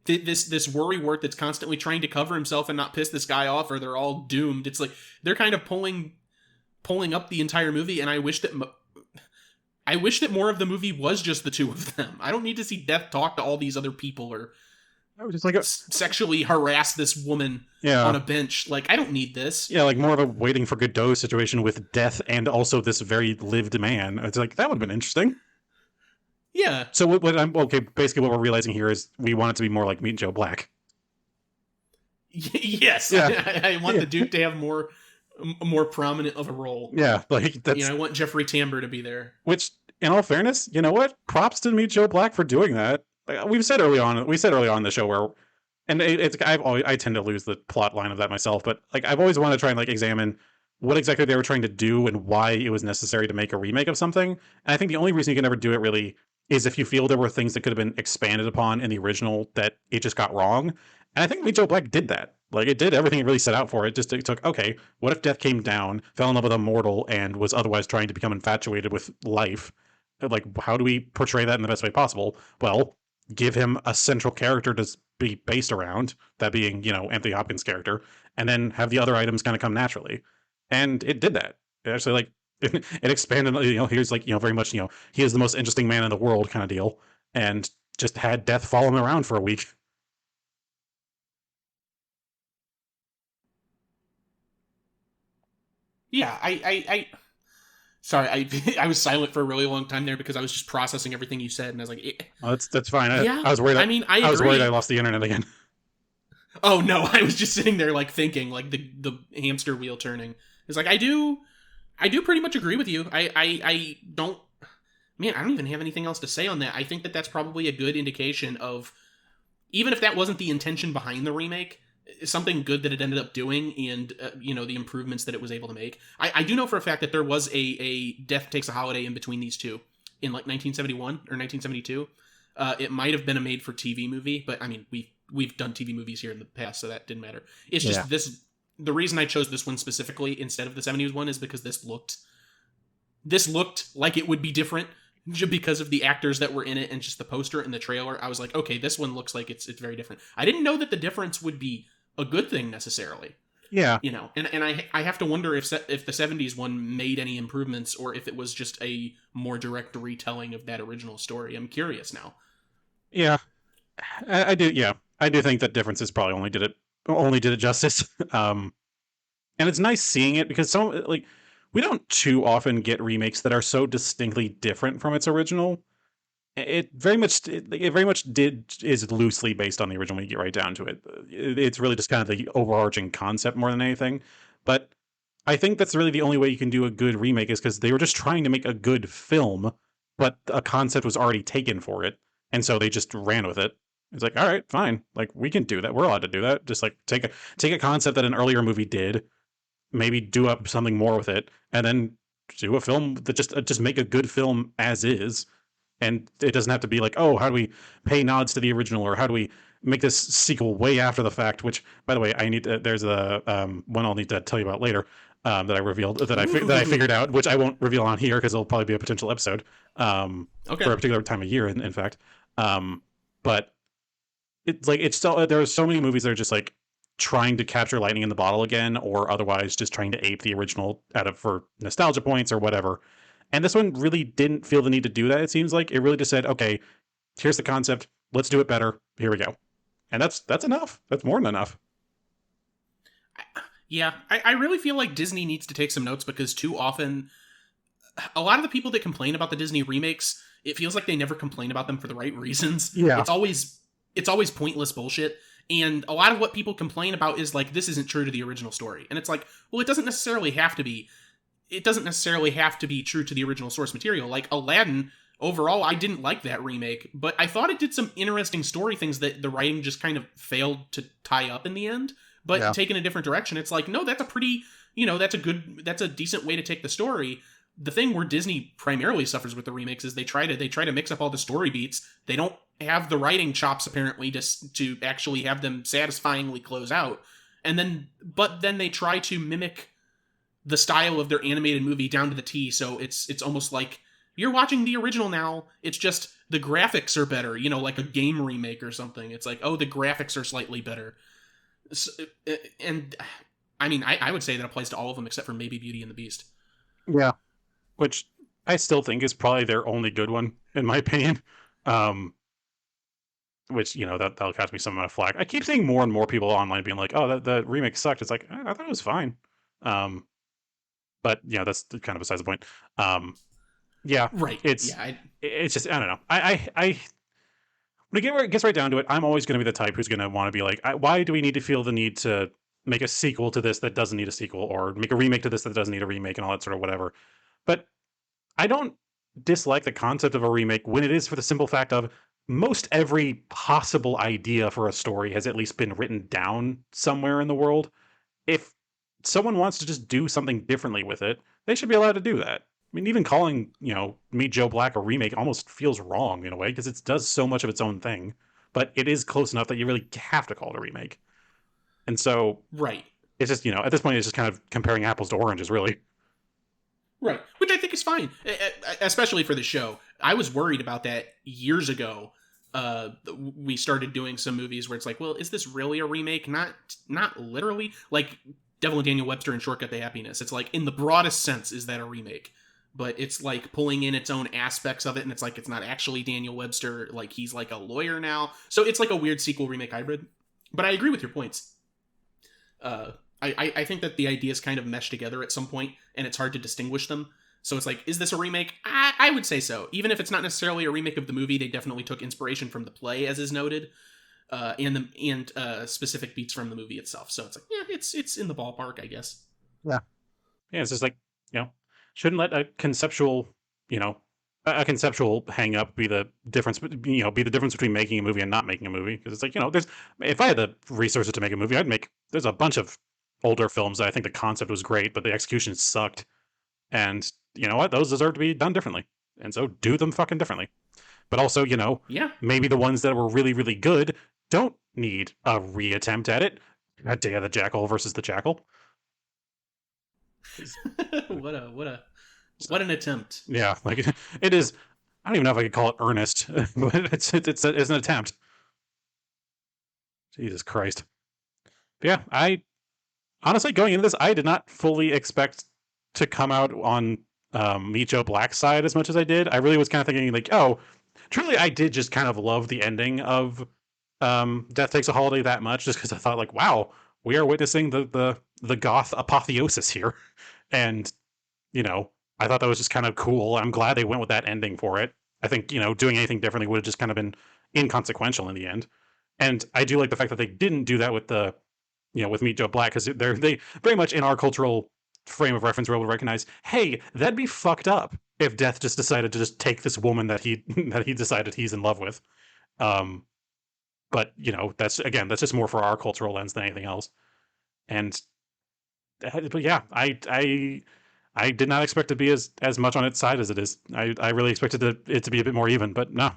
this worrywart that's constantly trying to cover himself and not piss this guy off, or they're all doomed. It's like they're kind of pulling up the entire movie, and I wish that more of the movie was just the two of them. I don't need to see Death talk to all these other people or I was just like, sexually harass this woman on a bench. Like, I don't need this. Yeah, like more of a waiting for Godot situation with Death and also this very lived man. It's like, that would have been interesting. Yeah. So basically what we're realizing here is we want it to be more like Meet Joe Black. Yes. Yeah. I want the Duke to have more prominent of a role. Yeah, like that's... I want Jeffrey Tambor to be there. Which, in all fairness, you know what? Props to Meet Joe Black for doing that. Like, we said early on in the show where, and I tend to lose the plot line of that myself, but like I've always wanted to try and like examine what exactly they were trying to do and why it was necessary to make a remake of something. And I think the only reason you can ever do it really is if you feel there were things that could have been expanded upon in the original that it just got wrong. And I think Meet Joe Black did that. Like, it did everything it really set out for. It took, okay, what if Death came down, fell in love with a mortal, and was otherwise trying to become infatuated with life? Like, how do we portray that in the best way possible? Well, give him a central character to be based around, that being, Anthony Hopkins' character, and then have the other items kind of come naturally. And it did that. It actually, like, it expanded, here's like, very much, he is the most interesting man in the world kind of deal, and just had Death follow him around for a week. Yeah, sorry, I was silent for a really long time there because I was just processing everything you said, and I was like, Oh, that's fine. Yeah, I was worried. I was worried I lost the internet again. Oh no, I was just sitting there like thinking, like the hamster wheel turning. It's like I do pretty much agree with you. I don't, man, I don't even have anything else to say on that. I think that that's probably a good indication of, even if that wasn't the intention behind the remake, something good that it ended up doing, and the improvements that it was able to make. I do know for a fact that there was a Death Takes a Holiday in between these two in like 1971 or 1972. It might have been a made for TV movie, but I mean we've done TV movies here in the past, so that didn't matter. It's just this. The reason I chose this one specifically instead of the 70s one is because this looked like it would be different just because of the actors that were in it and just the poster and the trailer. I was like, okay, this one looks like it's very different. I didn't know that the difference would be a good thing necessarily. Yeah. And I have to wonder if the 70s one made any improvements or if it was just a more direct retelling of that original story. I'm curious now. Yeah. I do. Yeah. I do think that differences probably only did it justice. And it's nice seeing it because we don't too often get remakes that are so distinctly different from its original. It very much is loosely based on the original when you get right down to it. It's really just kind of the overarching concept more than anything. But I think that's really the only way you can do a good remake is because they were just trying to make a good film, but a concept was already taken for it. And so they just ran with it. It's like, all right, fine. Like, we can do that. We're allowed to do that. Just like take a concept that an earlier movie did, maybe do up something more with it, and then do a film that just make a good film as is. And it doesn't have to be like, oh, how do we pay nods to the original, or how do we make this sequel way after the fact? Which, by the way, there's a one I'll need to tell you about later that I revealed that I figured out, which I won't reveal on here because it'll probably be a potential episode for a particular time of year. In fact, but it's like there are so many movies that are just like trying to capture lightning in the bottle again, or otherwise just trying to ape the original for nostalgia points or whatever. And this one really didn't feel the need to do that. It seems like it really just said, okay, here's the concept. let's do it better. Here we go. And that's enough. That's more than enough. Yeah, I really feel like Disney needs to take some notes, because too often, a lot of the people that complain about the Disney remakes, it feels like they never complain about them for the right reasons. Yeah. It's always pointless bullshit. And a lot of what people complain about is like, this isn't true to the original story. And it's like, well, it doesn't necessarily have to be. It doesn't necessarily have to be true to the original source material. Like Aladdin, overall, I didn't like that remake, but I thought it did some interesting story things that the writing just kind of failed to tie up in the end. But Yeah. taken a different direction, it's like, no, that's a pretty, that's a decent way to take the story. The thing where Disney primarily suffers with the remakes is they try to mix up all the story beats. They don't have the writing chops apparently to actually have them satisfyingly close out. But then they try to mimic the style of their animated movie down to the T. So it's almost like you're watching the original now. It's just the graphics are better, like a game remake or something. It's like, oh, the graphics are slightly better. So, and I mean, I would say that applies to all of them except for maybe Beauty and the Beast. Yeah. Which I still think is probably their only good one, in my opinion. Which, that'll catch me some amount of flack. I keep seeing more and more people online being like, oh, the remake sucked. It's like, I thought it was fine. But, that's kind of besides the point. Yeah. Right. It's, yeah, it's just, I don't know. I when it gets right down to it, I'm always going to be the type who's going to want to be like, why do we need to feel the need to make a sequel to this that doesn't need a sequel, or make a remake to this that doesn't need a remake, and all that sort of whatever. But I don't dislike the concept of a remake when it is for the simple fact of most every possible idea for a story has at least been written down somewhere in the world. If someone wants to just do something differently with it, they should be allowed to do that. I mean, even calling, Meet Joe Black a remake almost feels wrong in a way, because it does so much of its own thing. But it is close enough that you really have to call it a remake. And so, right. it's just, at this point, it's just kind of comparing apples to oranges, really. Right, which I think is fine, especially for the show. I was worried about that years ago. We started doing some movies where it's like, well, is this really a remake? Not literally. Like Devil and Daniel Webster and Shortcut to Happiness. It's like, in the broadest sense, is that a remake? But it's like pulling in its own aspects of it, and it's like it's not actually Daniel Webster. Like, he's like a lawyer now. So it's like a weird sequel remake hybrid. But I agree with your points. I think that the ideas kind of mesh together at some point, and it's hard to distinguish them. So it's like, is this a remake? I would say so. Even if it's not necessarily a remake of the movie, they definitely took inspiration from the play, as is noted, and specific beats from the movie itself. So it's like, yeah, it's in the ballpark, I guess. Yeah. Yeah, it's just like, shouldn't let a conceptual hang up be the difference, be the difference between making a movie and not making a movie. Because it's like, if I had the resources to make a movie, there's a bunch of older films that I think the concept was great, but the execution sucked. And you know what? Those deserve to be done differently. And so do them fucking differently. But also, Yeah. maybe the ones that were really, really good don't need a reattempt at it. A Day of the Jackal versus the Jackal. what an attempt. Yeah, like it is. I don't even know if I could call it earnest, but it's an attempt. Jesus Christ. But yeah, I honestly, going into this, I did not fully expect to come out on Meet Joe Black's side as much as I did. I really was kind of thinking like, oh, truly, I did just kind of love the ending of Death Takes a Holiday that much, just because I thought like, wow, we are witnessing the goth apotheosis here, and I thought that was just kind of cool. I'm glad they went with that ending for it. I think doing anything differently would have just kind of been inconsequential in the end. And I do like the fact that they didn't do that with with Meet Joe Black, because they very much in our cultural frame of reference we're able to recognize, hey, that'd be fucked up if Death just decided to just take this woman that he decided he's in love with. But that's just more for our cultural lens than anything else. And but yeah, I did not expect to be as much on its side as it is. I really expected it to be a bit more even, but no.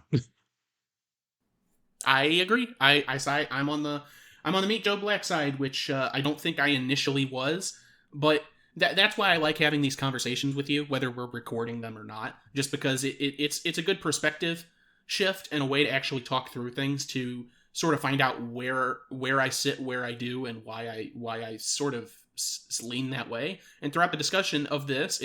I agree. I'm on the Meet Joe Black side, which I don't think I initially was, but that's why I like having these conversations with you, whether we're recording them or not, just because it's a good perspective shift and a way to actually talk through things, to sort of find out where I sit, where I do, and why I sort of lean that way. And throughout the discussion of this,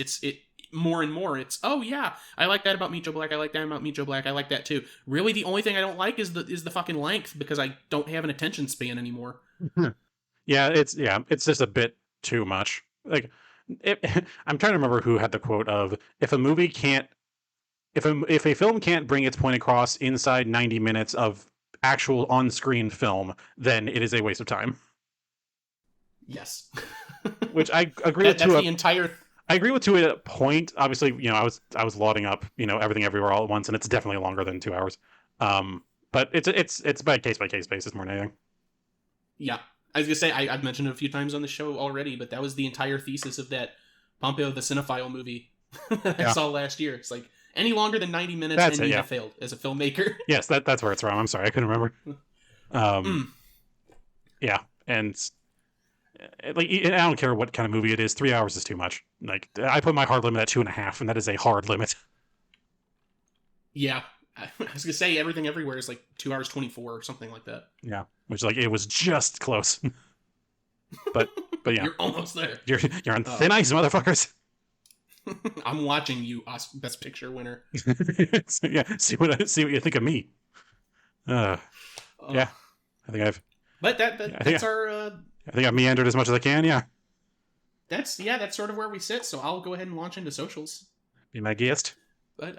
more and more, it's, oh yeah, I like that about Meet Joe Black, I like that about Meet Joe Black, I like that too. Really, the only thing I don't like is the fucking length, because I don't have an attention span anymore. It's just a bit too much. Like, I'm trying to remember who had the quote of, if a movie can't, if a film can't bring its point across inside 90 minutes of actual on-screen film, then it is a waste of time. Yes. Which I agree with. That's the entire. I agree with to a point. Obviously, I was lauding up, everything everywhere all at once, and it's definitely longer than 2 hours. But it's by case basis more than anything. Yeah, I was gonna say I've mentioned it a few times on the show already, but that was the entire thesis of that Pompeo the Cinephile movie that I saw last year. It's like, any longer than 90 minutes, you have failed as a filmmaker. Yes, that's where it's from. I'm sorry, I couldn't remember. Yeah, and like, I don't care what kind of movie it is. 3 hours is too much. Like, I put my hard limit at 2.5, and that is a hard limit. Yeah, I was gonna say Everything Everywhere is like 2 hours 24 or something like that. Yeah, which, like, it was just close. but yeah, you're almost there. You're on thin ice, motherfuckers. I'm watching you, Best Picture winner. So, yeah, see what you think of me. Yeah, I think I've. But that's our. I think I've meandered as much as I can. Yeah. That's sort of where we sit. So I'll go ahead and launch into socials. Be my guest. But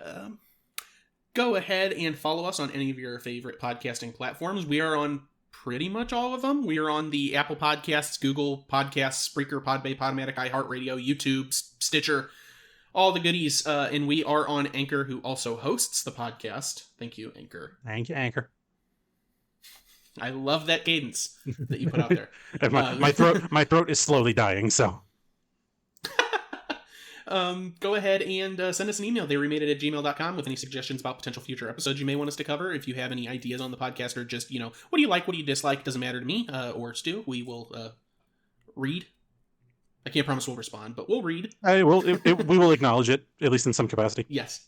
go ahead and follow us on any of your favorite podcasting platforms. We are on pretty much all of them. We are on the Apple Podcasts, Google Podcasts, Spreaker, Podbay, Podomatic, iHeartRadio, YouTube, Stitcher, all the goodies. And we are on Anchor, who also hosts the podcast. Thank you, Anchor. Thank you, Anchor. I love that cadence that you put out there. my throat is slowly dying, so. Go ahead and send us an email, theyremadeit@gmail.com, with any suggestions about potential future episodes you may want us to cover. If you have any ideas on the podcast, or just, what do you like, what do you dislike, doesn't matter to me, or Stu, we will read. I can't promise we'll respond, but we'll read. We will acknowledge it, at least in some capacity. Yes,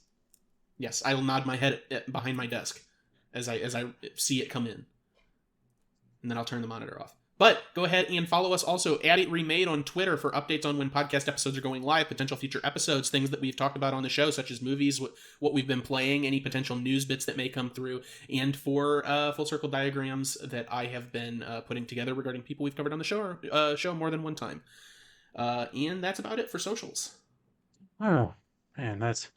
I will nod my head behind my desk as I see it come in. And then I'll turn the monitor off. But go ahead and follow us also at It Remade on Twitter for updates on when podcast episodes are going live, potential future episodes, things that we've talked about on the show, such as movies, what we've been playing, any potential news bits that may come through, and for full circle diagrams that I have been putting together regarding people we've covered on the show more than one time. And that's about it for socials. Oh, man, that's...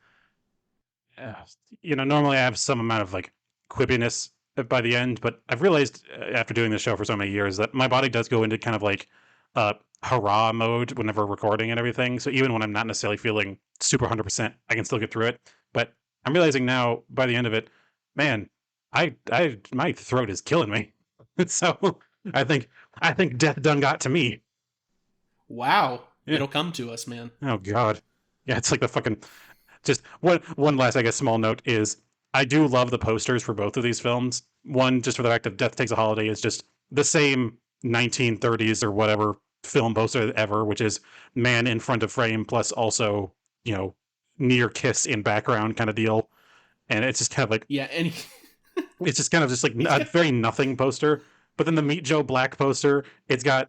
normally I have some amount of, like, quippiness by the end, but I've realized after doing this show for so many years that my body does go into kind of like hurrah mode whenever recording and everything. So even when I'm not necessarily feeling super 100%, I can still get through it. But I'm realizing now by the end of it, man, my throat is killing me. So I think death done got to me. Wow. Yeah. It'll come to us, man. Oh God. Yeah, it's like the fucking... Just one last, I guess, small note is I do love the posters for both of these films. One, just for the fact of Death Takes a Holiday, is just the same 1930s or whatever film poster ever, which is man in front of frame plus also, near kiss in background kind of deal. And it's just kind of like... Yeah, and... it's just kind of just like a very nothing poster. But then the Meet Joe Black poster, it's got,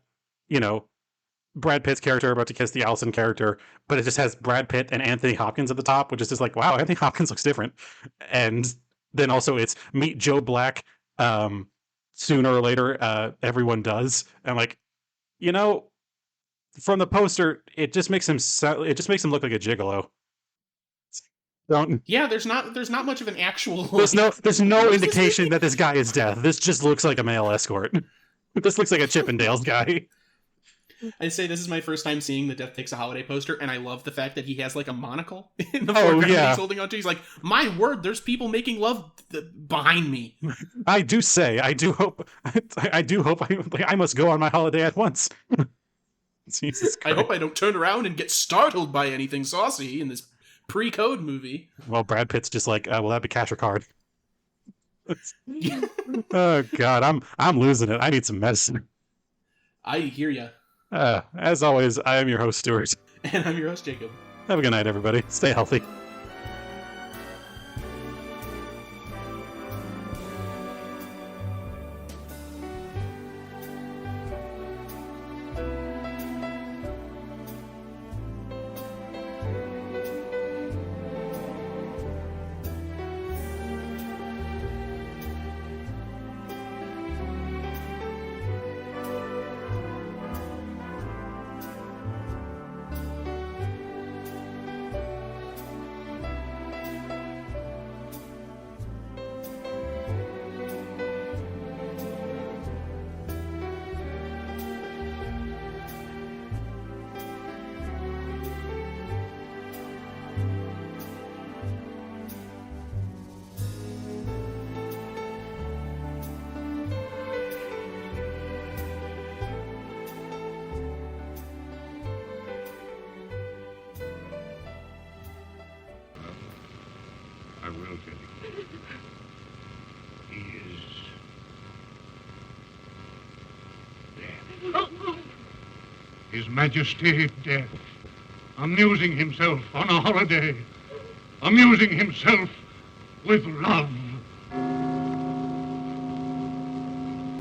Brad Pitt's character about to kiss the Allison character, but it just has Brad Pitt and Anthony Hopkins at the top, which is just like, wow, Anthony Hopkins looks different. And then also it's Meet Joe Black. Sooner or later, everyone does. And like, from the poster, it just makes him look like a gigolo. Yeah, there's not much of an actual. There's no indication that this guy is death. This just looks like a male escort. This looks like a Chippendales guy. I'd say this is my first time seeing the Death Takes a Holiday poster, and I love the fact that he has like a monocle in the foreground that he's holding onto. He's like, my word, there's people making love behind me. I do hope I must go on my holiday at once. Jesus Christ. I hope I don't turn around and get startled by anything saucy in this pre-code movie. Well, Brad Pitt's just like, will that be cash or card? Oh God, I'm losing it. I need some medicine. I hear ya. As always, I am your host, Stuart. And I'm your host, Jacob. Have a good night, everybody. Stay healthy. Lieutenant. He is dead. His Majesty dead, amusing himself on a holiday, amusing himself with love.